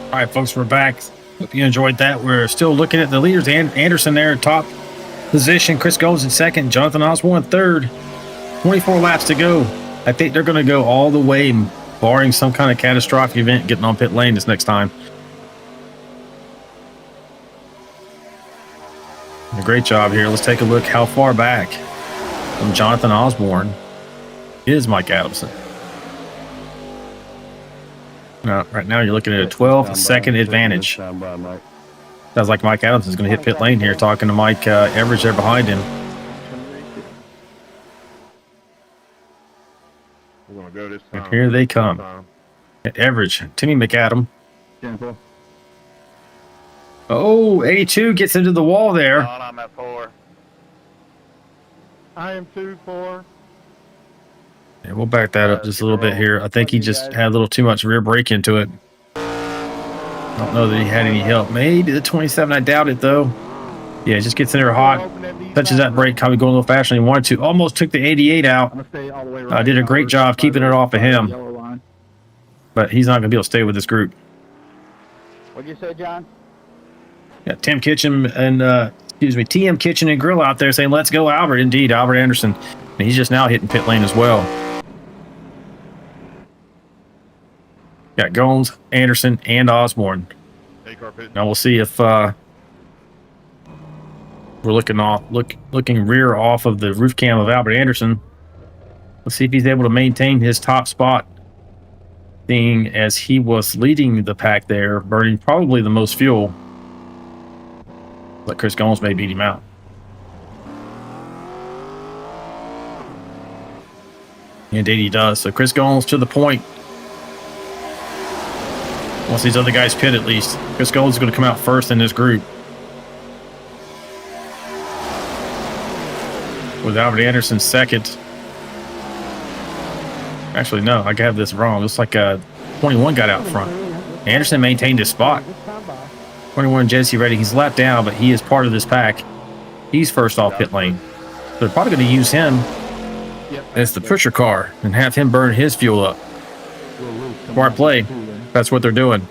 All right, folks, we're back. Hope you enjoyed that. We're still looking at the leaders. Anderson there in top position. Chris Gomes in second. Jonathan Osborne third. 24 laps to go. I think they're going to go all the way, barring some kind of catastrophic event, getting on pit lane this next time. A great job here. Let's take a look how far back from Jonathan Osborne is Mike Adamson. Right now you're looking at a 12-second advantage. Sounds like Mike Adams is going to hit pit lane here, talking to Mike Everidge there behind him. We're gonna go this time. And here they come. Everidge, Timmy McAdam. Gentle. Oh, 82 gets into the wall there. John, I'm at 4. I am 2-4. Yeah, we'll back that up just a little bit here. I think he just had a little too much rear brake into it. I don't know that he had any help. Maybe the 27. I doubt it, though. Yeah, it just gets in there hot. Touches that brake, probably going a little faster than he wanted to. Almost took the 88 out. I'm gonna stay all the way right. Did a great job keeping it off of him. Yellow line. But he's not going to be able to stay with this group. What'd you say, John? Got Tim Kitchen and, TM Kitchen and Grill out there saying, let's go, Albert. Indeed, Albert Anderson. And he's just now hitting pit lane as well. Got Gomes, Anderson, and Osborne. A-carpet. Now we'll see if we're looking rear off of the roof cam of Albert Anderson. Let's see if he's able to maintain his top spot, seeing as he was leading the pack there, burning probably the most fuel. But Chris Gomes may beat him out. Indeed he does. So Chris Gomes to the point. Once these other guys pit, at least. Chris Gomes is going to come out first in this group. With Albert Anderson second. Actually, no, I have this wrong. Looks like 21 got out front. Anderson maintained his spot. 21 Jesse Reddick, he's lapped down, but he is part of this pack. He's first off pit lane. They're probably going to use him as the pusher car and have him burn his fuel up. Smart play. That's what they're doing.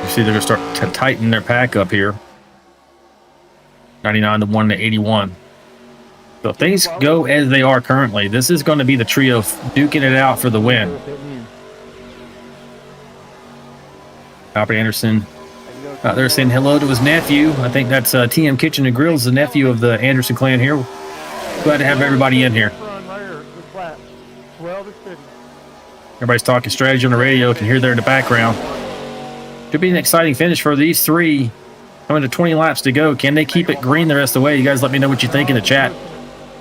You see they're going to start to tighten their pack up here. 99 to 1 to 81. So if things go as they are currently, this is going to be the trio duking it out for the win. Albert Anderson out there saying hello to his nephew. I think that's TM Kitchen and Grills, the nephew of the Anderson clan here. Glad to have everybody in here. Everybody's talking strategy on the radio. You can hear there in the background. Should be an exciting finish for these three. Coming to 20 laps to go. Can they keep it green the rest of the way? You guys let me know what you think in the chat.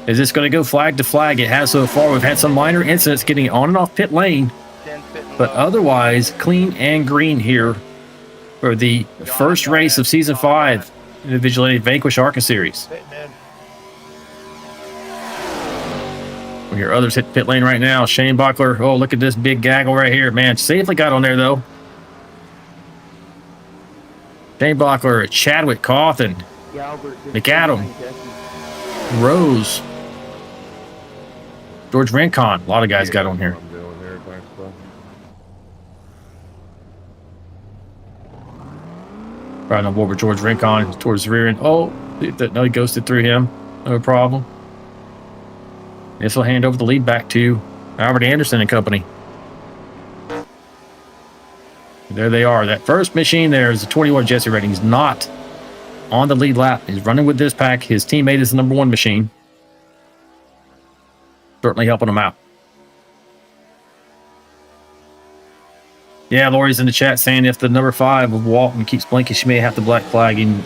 Is this going to go flag to flag? It has so far. We've had some minor incidents getting on and off pit lane. But otherwise, clean and green here for the first race of Season 5 in the Vigilante Vanquish ARCA Series. We hear others hit pit lane right now. Shane Buckler. Oh, look at this big gaggle right here. Man, safely got on there, though. Shane Buckler, Chadwick, Cawthon, McAdam, Rose, George Rincon. A lot of guys got on here. Right on board with George Rincon towards the rear end. Oh, no, he ghosted through him. No problem. This will hand over the lead back to Albert Anderson and company. There they are. That first machine there is the 21 Jesse Redding. He's not on the lead lap. He's running with this pack. His teammate is the number 1 machine. Certainly helping him out. Yeah, Lori's in the chat saying if the number 5 of Walton keeps blinking, she may have to black flag him.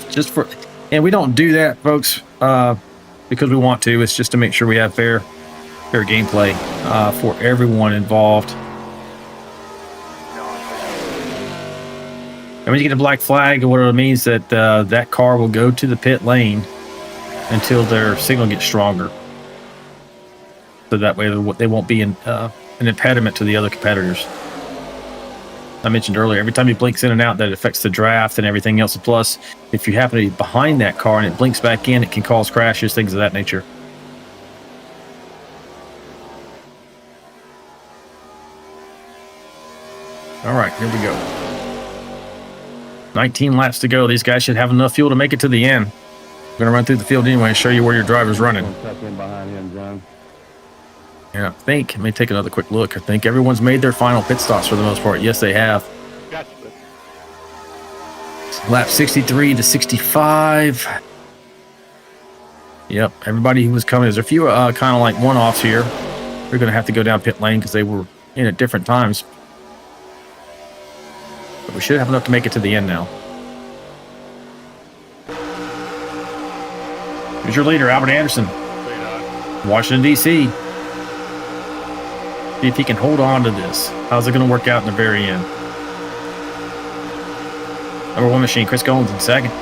And we don't do that, folks, because we want to. It's just to make sure we have fair gameplay for everyone involved. And when you get a black flag, what it means that that car will go to the pit lane until their signal gets stronger. So that way they won't be an impediment to the other competitors. I mentioned earlier, every time he blinks in and out, that affects the draft and everything else. Plus, if you happen to be behind that car and it blinks back in, it can cause crashes, things of that nature. All right, here we go. 19 laps to go. These guys should have enough fuel to make it to the end. I'm going to run through the field anyway and show you where your driver's running. Yeah, I think, let me take another quick look. I think everyone's made their final pit stops for the most part. Yes, they have. Gotcha. Lap 63 to 65. Yep, everybody who was coming. There's a few kind of like one-offs here. They're going to have to go down pit lane because they were in at different times. But we should have enough to make it to the end now. Here's your leader, Albert Anderson. Washington, D.C. See if he can hold on to this. How's it going to work out in the very end? Number 1 machine, Chris Goins in second.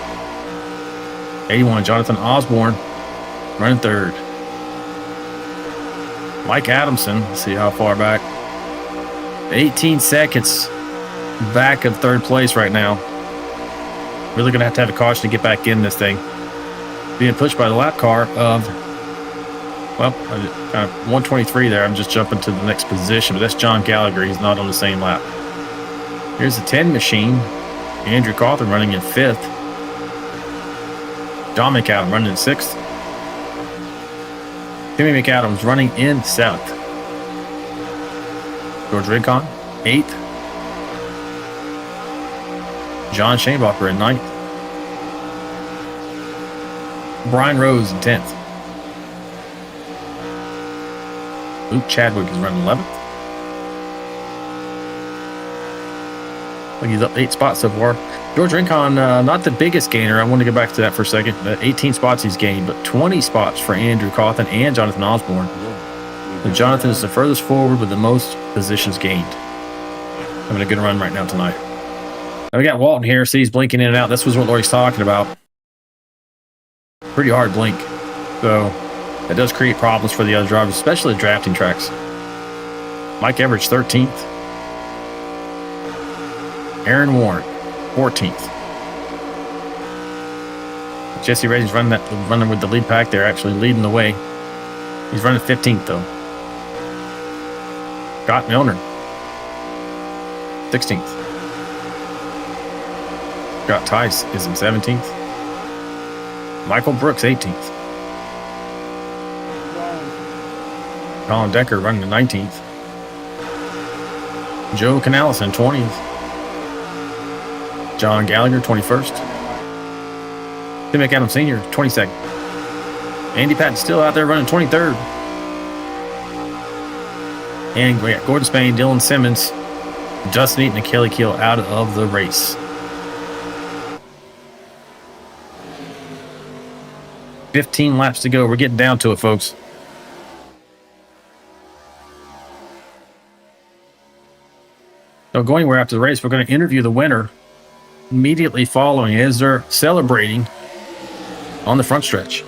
81, Jonathan Osborne running third. Mike Adamson, let's see how far back. 18 seconds back of third place right now. Really going to have a caution to get back in this thing. Being pushed by the lap car of, well, kind of 123 there. I'm just jumping to the next position, but that's John Gallagher. He's not on the same lap. Here's the 10 machine. Andrew Cawthon running in 5th. John McAdams running in 6th. Timmy McAdams running in 7th. George Rincon, 8th. John Shanebacher in 9th. Brian Rose in 10th. Luke Chadwick is running 11th. I think he's up 8 spots so far. George Rincon, not the biggest gainer. I want to go back to that for a second. 18 spots he's gained, but 20 spots for Andrew Cawthon and Jonathan Osborne. And Jonathan is the furthest forward with the most positions gained. Having a good run right now tonight. Now we got Walton here. See, he's blinking in and out. This was what Lori's talking about. Pretty hard blink. So that does create problems for the other drivers, especially the drafting tracks. Mike Everidge, 13th. Aaron Warren, 14th. Jesse Racing's running with the lead pack there, actually leading the way. He's running 15th though. Scott Milner, 16th. Scott Tice is in 17th. Michael Brooks, 18th. Colin Decker running the 19th. Joe Canallison, 20th. John Gallagher, 21st. Tim McAdams Sr., 22nd. Andy Patton still out there running 23rd. And we got Gordon Spain, Dylan Simmons, Justin Eaton, and Kelly Keel out of the race. 15 laps to go. We're getting down to it, folks. So going anywhere after the race, we're going to interview the winner immediately following as they're celebrating on the front stretch.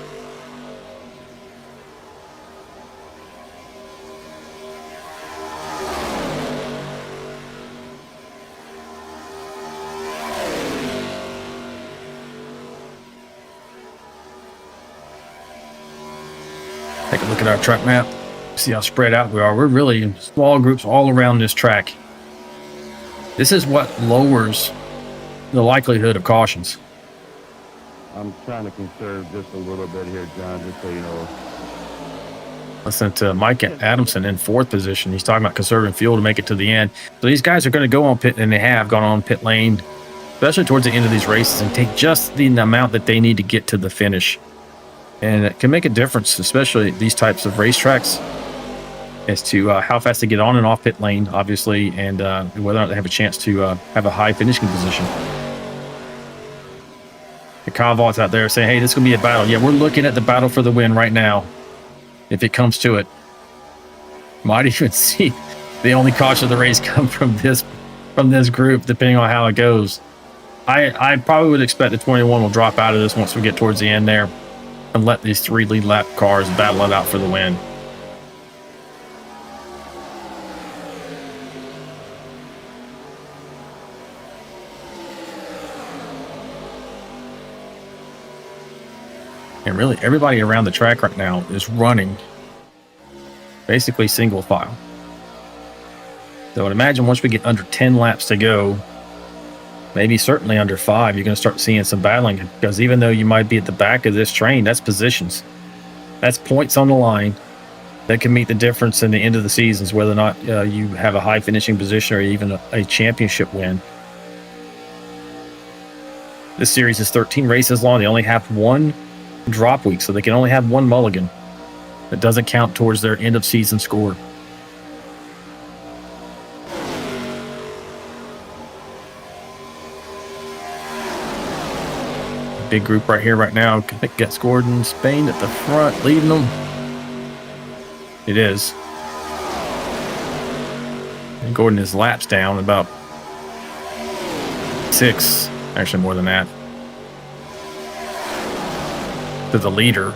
Take a look at our track map. See how spread out we are. We're really in small groups all around this track. This is what lowers the likelihood of cautions. I'm trying to conserve just a little bit here, John, just so you know. Listen to Mike Adamson in 4th position. He's talking about conserving fuel to make it to the end. So these guys are going to go on pit, and they have gone on pit lane, especially towards the end of these races, and take just the amount that they need to get to the finish. And it can make a difference, especially these types of racetracks, as to how fast they get on and off pit lane, obviously, and whether or not they have a chance to have a high finishing position. The Kyle Vaught's out there saying, hey, this is going to be a battle. Yeah, we're looking at the battle for the win right now, if it comes to it. Might even see the only caution of the race come from this group, depending on how it goes. I probably would expect the 21 will drop out of this once we get towards the end there and let these 3 lead lap cars battle it out for the win. And really, everybody around the track right now is running basically single file. So I'd imagine once we get under 10 laps to go, maybe certainly under 5, you're going to start seeing some battling, because even though you might be at the back of this train, that's positions. That's points on the line that can make the difference in the end of the seasons, whether or not you have a high finishing position or even a championship win. This series is 13 races long. They only have 1 drop week, so they can only have 1 mulligan. That doesn't count towards their end of season score. Big group right here right now. I think gets Gordon Spain at the front leading them. It is. And Gordon is laps down about 6 Actually, more than that. To the leader.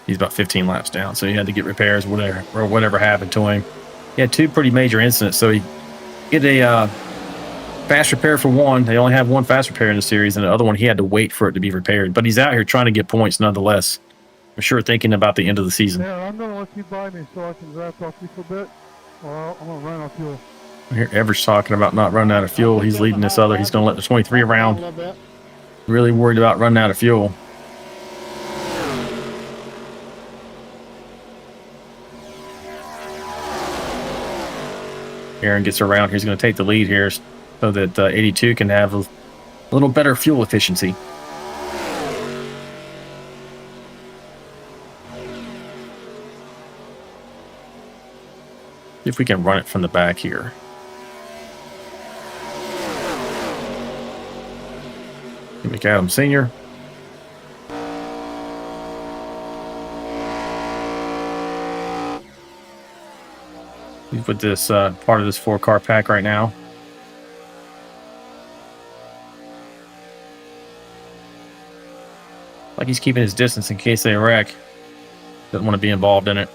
He's about 15 laps down, so he had to get repairs, whatever happened to him. He had two pretty major incidents, so he get a fast repair for one. They only have one fast repair in the series, and the other one he had to wait for it to be repaired. But he's out here trying to get points nonetheless. I'm sure thinking about the end of the season. Yeah, I'm going to let you buy me so I can draft off you for a bit, or I'm going to run off fuel. I hear Everett's talking about not running out of fuel. He's leading this other. He's going to let the 23 around. Really worried about running out of fuel. Aaron gets around. He's going to take the lead here so that 82 can have a little better fuel efficiency. See if we can run it from the back here. McAdam Sr. He's with this part of this 4-car pack right now. Like he's keeping his distance in case they wreck. Doesn't want to be involved in it.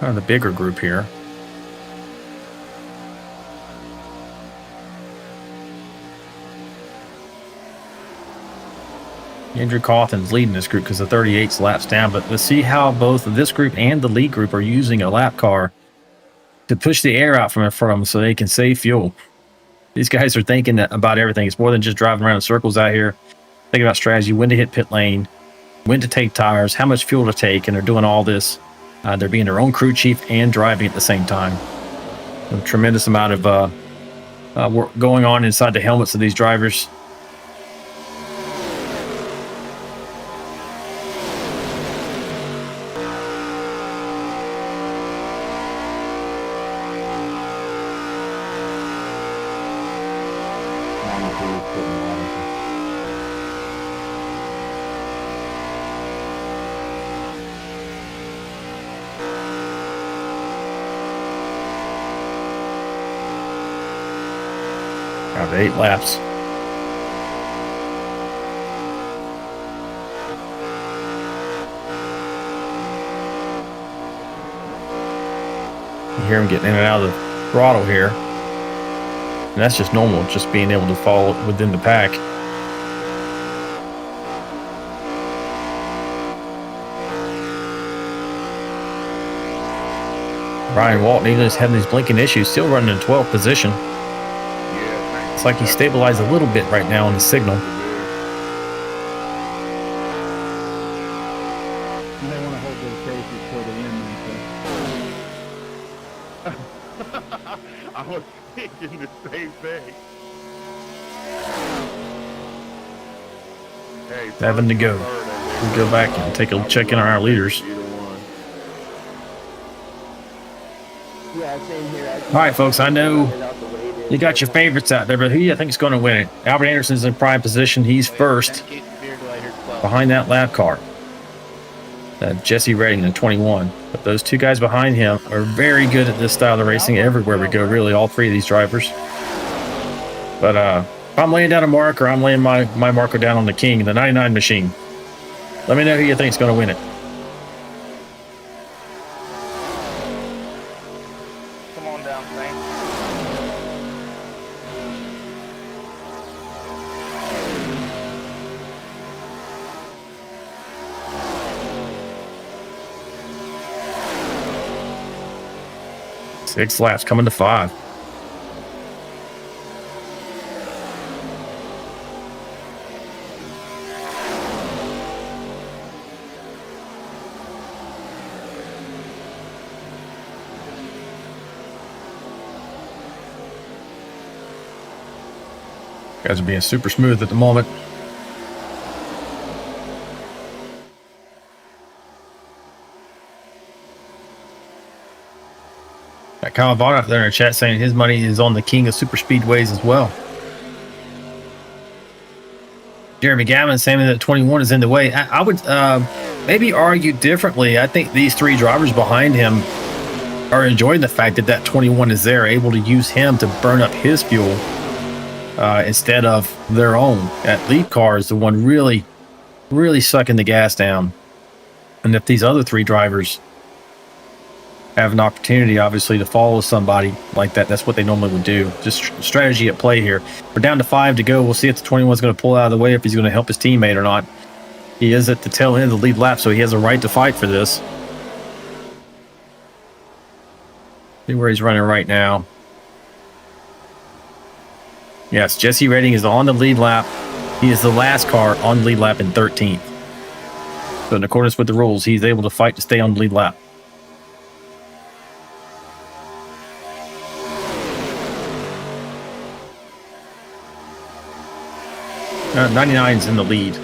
Kind of the bigger group here. Andrew Cawthon's leading this group because the 38's laps down, but let's see how both this group and the lead group are using a lap car to push the air out from in front of them so they can save fuel. These guys are thinking about everything. It's more than just driving around in circles out here. Thinking about strategy, when to hit pit lane, when to take tires, how much fuel to take, and they're doing all this. They're being their own crew chief and driving at the same time. A tremendous amount of work going on inside the helmets of these drivers. Got 8 laps. You hear him getting in and out of the throttle here. And that's just normal, just being able to fall within the pack. Brian Walton, even though he's having these blinking issues, still running in 12th position. It's like he's stabilized a little bit right now on the signal. You may want to hold those cases for the end. I was thinking the same thing. Hey, 7 to go. We'll go back and take a check in on our leaders. All right, folks, I know you got your favorites out there, but who do you think is going to win it? Albert Anderson's in prime position. He's first behind that lap car. Jesse Redding in 21. But those two guys behind him are very good at this style of racing everywhere we go, really, all three of these drivers. But if I'm laying down a marker, I'm laying my marker down on the King, the 99 machine. Let me know who you think is going to win it. Come on down, Saint. Six laps coming to 5. Guys are being super smooth at the moment. Got Kyle Vaughn out there in the chat saying his money is on the king of super speedways as well. Jeremy Gavin saying that 21 is in the way. I would maybe argue differently. I think these 3 drivers behind him are enjoying the fact that that 21 is there, able to use him to burn up his fuel instead of their own. That lead car is the one really sucking the gas down. And if these other 3 drivers have an opportunity, obviously, to follow somebody like that, that's what they normally would do. Just strategy at play here. We're down to 5 to go. We'll see if the 21 is going to pull out of the way, if he's going to help his teammate or not. He is at the tail end of the lead lap, so he has a right to fight for this. See where he's running right now. Yes, Jesse Redding is on the lead lap. He is the last car on the lead lap in 13th. So in accordance with the rules, he's able to fight to stay on the lead lap. Uh, 99's in the lead.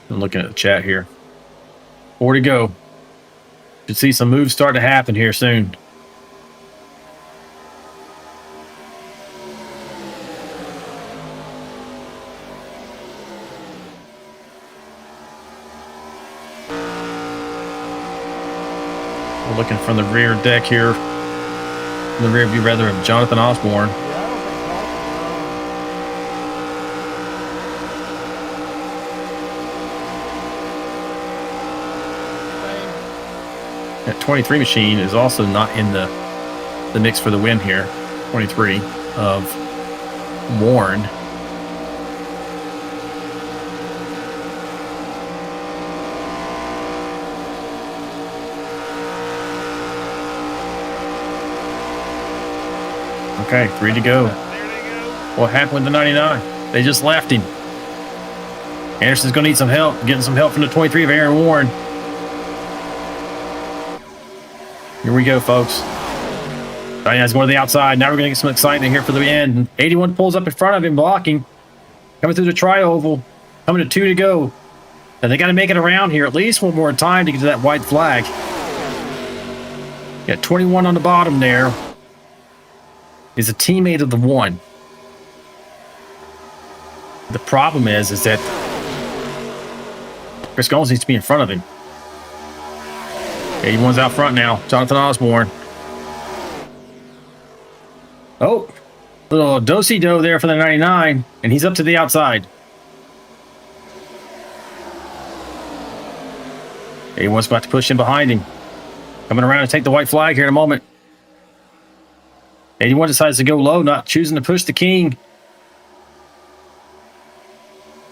I'm looking at the chat here. 4 to go. Should see some moves start to happen here soon. We're looking from the rear deck here. The rear view, rather, of Jonathan Osborne. That 23 machine is also not in the mix for the win here. 23 of Warren. Okay, 3 to go. What happened with the 99? They just left him. Anderson's going to need some help. Getting some help from the 23 of Aaron Warren. Here we go, folks. 99's going to the outside. Now we're going to get some excitement here for the end. 81 pulls up in front of him, blocking. Coming through the tri-oval. Coming to 2 to go. And they got to make it around here at least one more time to get to that white flag. Got 21 on the bottom there. Is a teammate of the 1. The problem is that Chris Gomes needs to be in front of him. 81's out front now. Jonathan Osborne. Oh, little do-si-do there for the 99, and he's up to the outside. 81's about to push in behind him. Coming around to take the white flag here in a moment. 81 decides to go low, not choosing to push the king.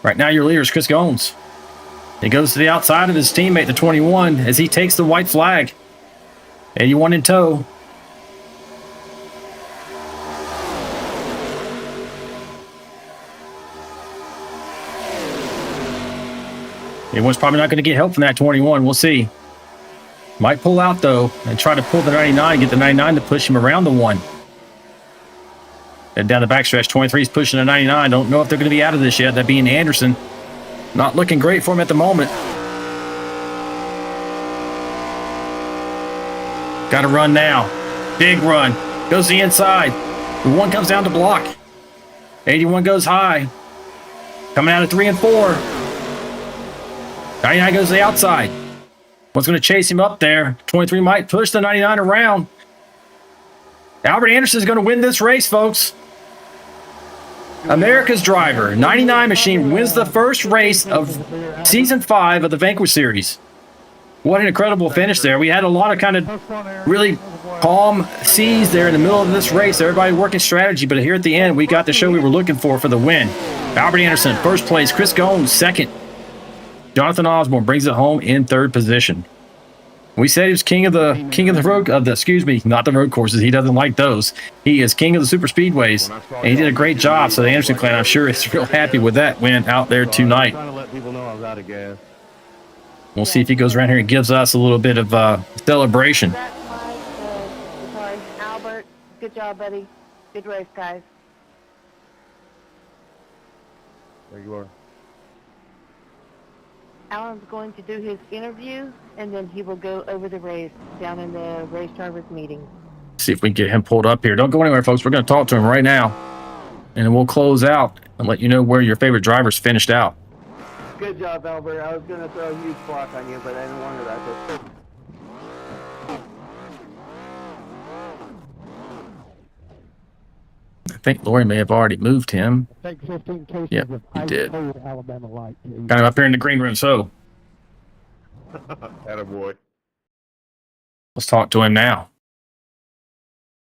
Right now, your leader is Chris Gomes. He goes to the outside of his teammate, the 21, as he takes the white flag. 81 in tow. Anyone's probably not going to get help from that 21. We'll see. Might pull out, though, and try to pull the 99, get the 99 to push him around the 1. And down the backstretch, 23 is pushing the 99. Don't know if they're going to be out of this yet. That being Anderson. Not looking great for him at the moment. Got to run now. Big run. Goes to the inside. The 1 comes down to block. 81 goes high. Coming out of 3 and 4. 99 goes to the outside. One's going to chase him up there. 23 might push the 99 around. Albert Anderson is going to win this race, folks. America's driver, 99 machine, wins the first race of Season 5 of the Vanquish Series. What an incredible finish there. We had a lot of kind of really calm seas there in the middle of this race. Everybody working strategy, but here at the end, we got the show we were looking for the win. Albert Anderson, first place. Chris Gomes, second. Jonathan Osborne brings it home in 3rd position. We said he was king of the road not the road courses. He doesn't like those. He is king of the super speedways, and he did a great job. So the Anderson clan, I'm sure, is real happy with that win out there tonight. We'll see if he goes around here and gives us a little bit of celebration. Sorry, Albert. Good job, buddy. Good race, guys. There you are. Alan's going to do his interview, and then he will go over the race down in the race drivers meeting. See if we can get him pulled up here. Don't go anywhere, folks. We're going to talk to him right now. and we'll close out and let you know where your favorite drivers finished out. Good job, Albert. I was going to throw a huge block on you, but I didn't want to about this. I think Lori may have already moved him. Take 15 cases Yep, of he ice did. cold Alabama Light, please. Kind of up here in the green room. So Attaboy. let's talk to him now.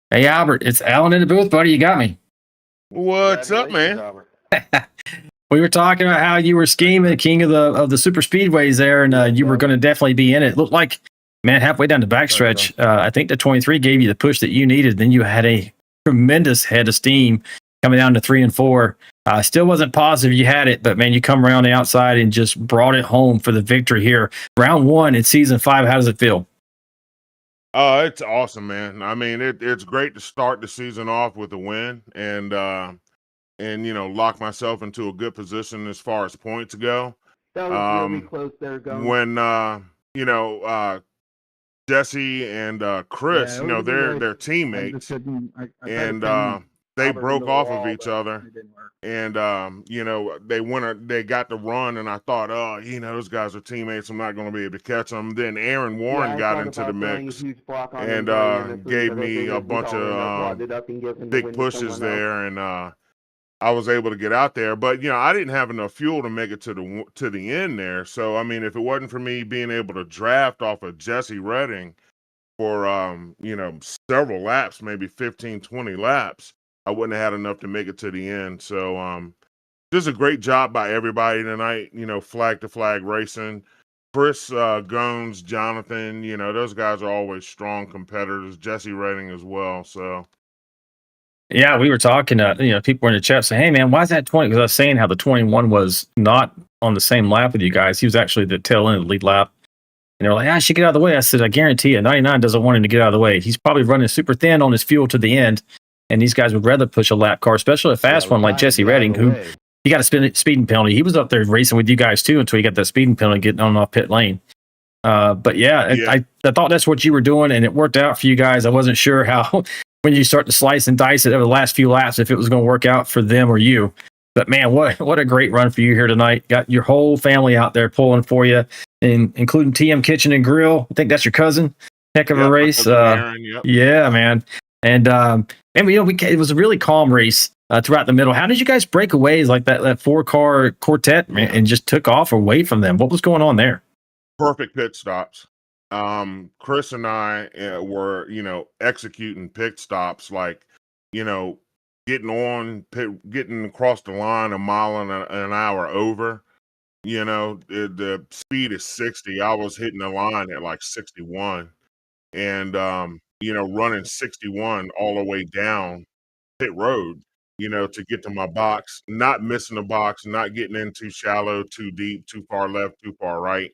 Hey, Albert, it's Alan in the booth, buddy. You got me. What's up, man? Albert. We were talking about how you were scheming king of the super speedways there, and you were going to definitely be in it. It looked like, man, halfway down the backstretch, I think the 23 gave you the push that you needed. Then you had a tremendous head of steam coming down to 3 and 4. Still wasn't positive you had it, but man, you come around the outside and just brought it home for the victory here. Round 1 in season 5. How does it feel? It's awesome, man. I mean, it's great to start the season off with a win and you know, lock myself into a good position as far as points go. That was really close there, going. When you know, Jesse and Chris, Yeah, you know, it was a they're race. teammates, I tried and to pin they Albert broke into the off wall, of each but other. it didn't work. And you know, they got the run, and I thought, oh, you know, those guys are teammates. I'm not going to be able to catch them. Then Aaron Warren got into the mix and gave me a bunch of big pushes there, and I was able to get out there. But you know, I didn't have enough fuel to make it to the end there. So I mean, if it wasn't for me being able to draft off of Jesse Redding for you know, several laps, maybe 15, 20 laps, I wouldn't have had enough to make it to the end. So just a great job by everybody tonight, you know, flag to flag racing. Chris Gones, Jonathan, you know, those guys are always strong competitors. Jesse Redding as well. So Yeah, we were talking, you know, people were in the chat saying, hey, man, why is that 20? Because I was saying how the 21 was not on the same lap with you guys. He was actually the tail end of the lead lap. And they were like, I should get out of the way. I said, I guarantee you, 99 doesn't want him to get out of the way. He's probably running super thin on his fuel to the end. And these guys would rather push a lap car, especially a fast one like Jesse Redding, who he got a speeding penalty. He was up there racing with you guys too until he got that speeding penalty getting on and off pit lane. But yeah. I thought that's what you were doing, and it worked out for you guys. I wasn't sure how, when you start to slice and dice it over the last few laps, if it was going to work out for them or you. But man, what a great run for you here tonight. Got your whole family out there pulling for you, and including TM Kitchen and Grill. I think that's your cousin. Heck of a race. Aaron, Yeah, man. And you know, it was a really calm race throughout the middle. How did you guys break away like that 4-car quartet, man, and just took off away from them? What was going on there? Perfect pit stops. Chris and I were, you know, executing pit stops, like, you know, getting across the line a mile and an hour over. You know, the speed is 60. I was hitting the line at like 61, and you know, running 61 all the way down pit road, you know, to get to my box, not missing the box, not getting in too shallow, too deep, too far left, too far right.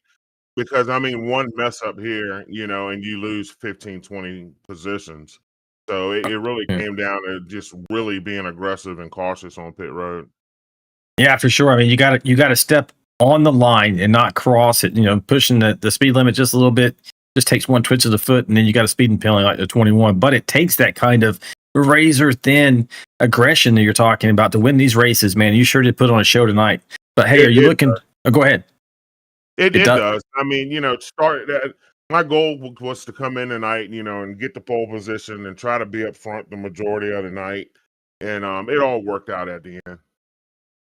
Because I mean, one mess up here, you know, and you lose 15, 20 positions. So it really came down to just really being aggressive and cautious on pit road. Yeah, for sure. I mean, you got to step on the line and not cross it. You know, pushing the speed limit just a little bit just takes one twitch of the foot, and then you got a speeding penalty like the 21. But it takes that kind of razor thin aggression that you're talking about to win these races, man. You sure did put on a show tonight. But hey, are you looking? Oh, go ahead. It does. I mean, you know, my goal was to come in tonight, you know, and get the pole position and try to be up front the majority of the night. And it all worked out at the end.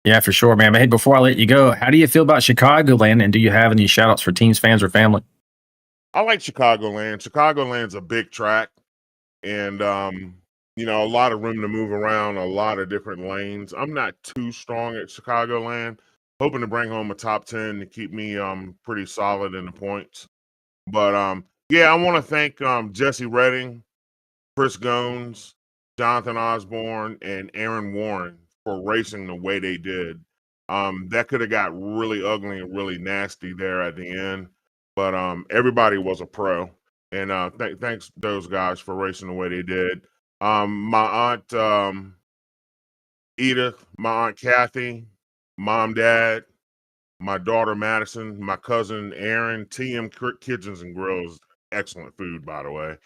Yeah, for sure, man. But hey, before I let you go, how do you feel about Chicagoland? And do you have any shout outs for teams, fans, or family? I like Chicagoland. Chicagoland's a big track, and you know, a lot of room to move around, a lot of different lanes. I'm not too strong at Chicagoland. Hoping to bring home a top 10 to keep me pretty solid in the points. But yeah, I want to thank Jesse Redding, Chris Gones, Jonathan Osborne, and Aaron Warren for racing the way they did. That could have got really ugly and really nasty there at the end. But everybody was a pro. And thanks those guys for racing the way they did. My aunt Edith, my aunt Kathy, mom, dad, my daughter Madison, my cousin Aaron, TM Kitchens and Grills. Excellent food, by the way.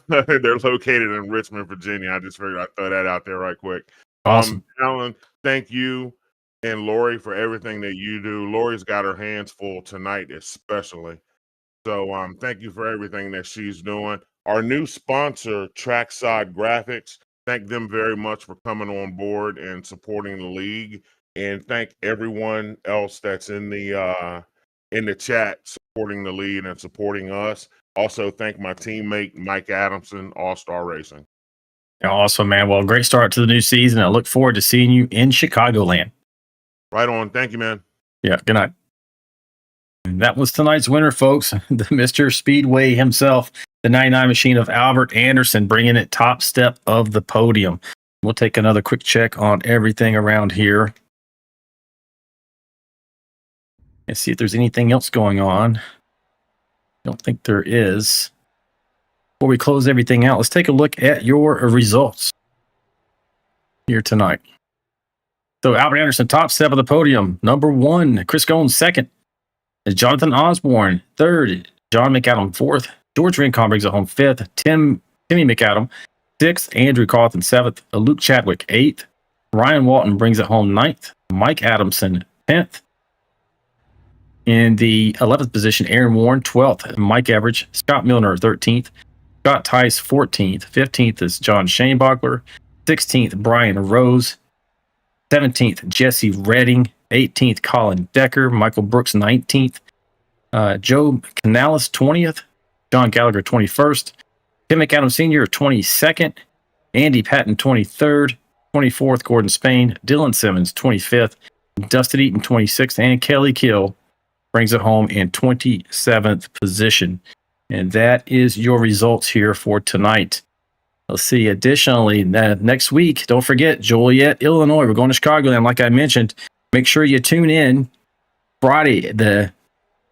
They're located in Richmond, Virginia. I just figured I'd throw that out there right quick. Awesome. Alan, thank you and Lori for everything that you do. Lori's got her hands full tonight, especially. So thank you for everything that she's doing. Our new sponsor, Trackside Graphics, thank them very much for coming on board and supporting the league. And thank everyone else that's in the chat supporting the league and supporting us. Also, thank my teammate Mike Adamson, All-Star Racing. Awesome, man. Well, great start to the new season. I look forward to seeing you in Chicagoland. Right on. Thank you, man. Yeah, good night. And that was tonight's winner, folks. The Mr. Speedway himself, the 99 machine of Albert Anderson, bringing it top step of the podium. We'll take another quick check on everything around here. Let's see if there's anything else going on. Don't think there is. Before we close everything out, let's take a look at your results here tonight. So Albert Anderson, top step of the podium. Number 1, Chris Goins, second. Jonathan Osborne, third. John McAdam, fourth. George Rincon brings it home, fifth. Timmy McAdam, sixth. Andrew Cawthon, seventh. Luke Chadwick, eighth. Ryan Walton brings it home, ninth. Mike Adamson, 10th. In the 11th position, Aaron Warren, 12th. Mike Average, Scott Milner, 13th. Scott Tice, 14th. 15th is John Shanebachler. 16th, Brian Rose. 17th, Jesse Redding. 18th, Colin Decker. Michael Brooks, 19th. Joe Canales, 20th. John Gallagher, 21st. Tim McAdam Sr., 22nd. Andy Patton, 23rd. 24th, Gordon Spain. Dylan Simmons, 25th. Dustin Eaton, 26th. And Kelly Kill brings it home in 27th position. And that is your results here for tonight. Let's see. Additionally, next week, don't forget, Joliet, Illinois. We're going to Chicagoland, like I mentioned. Make sure you tune in Friday, the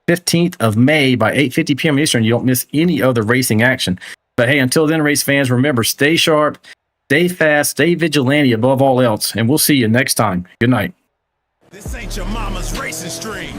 15th of May by 8:50 p.m. Eastern. You don't miss any other racing action. But hey, until then, race fans, remember, stay sharp, stay fast, stay vigilante above all else. And we'll see you next time. Good night. This ain't your mama's racing stream.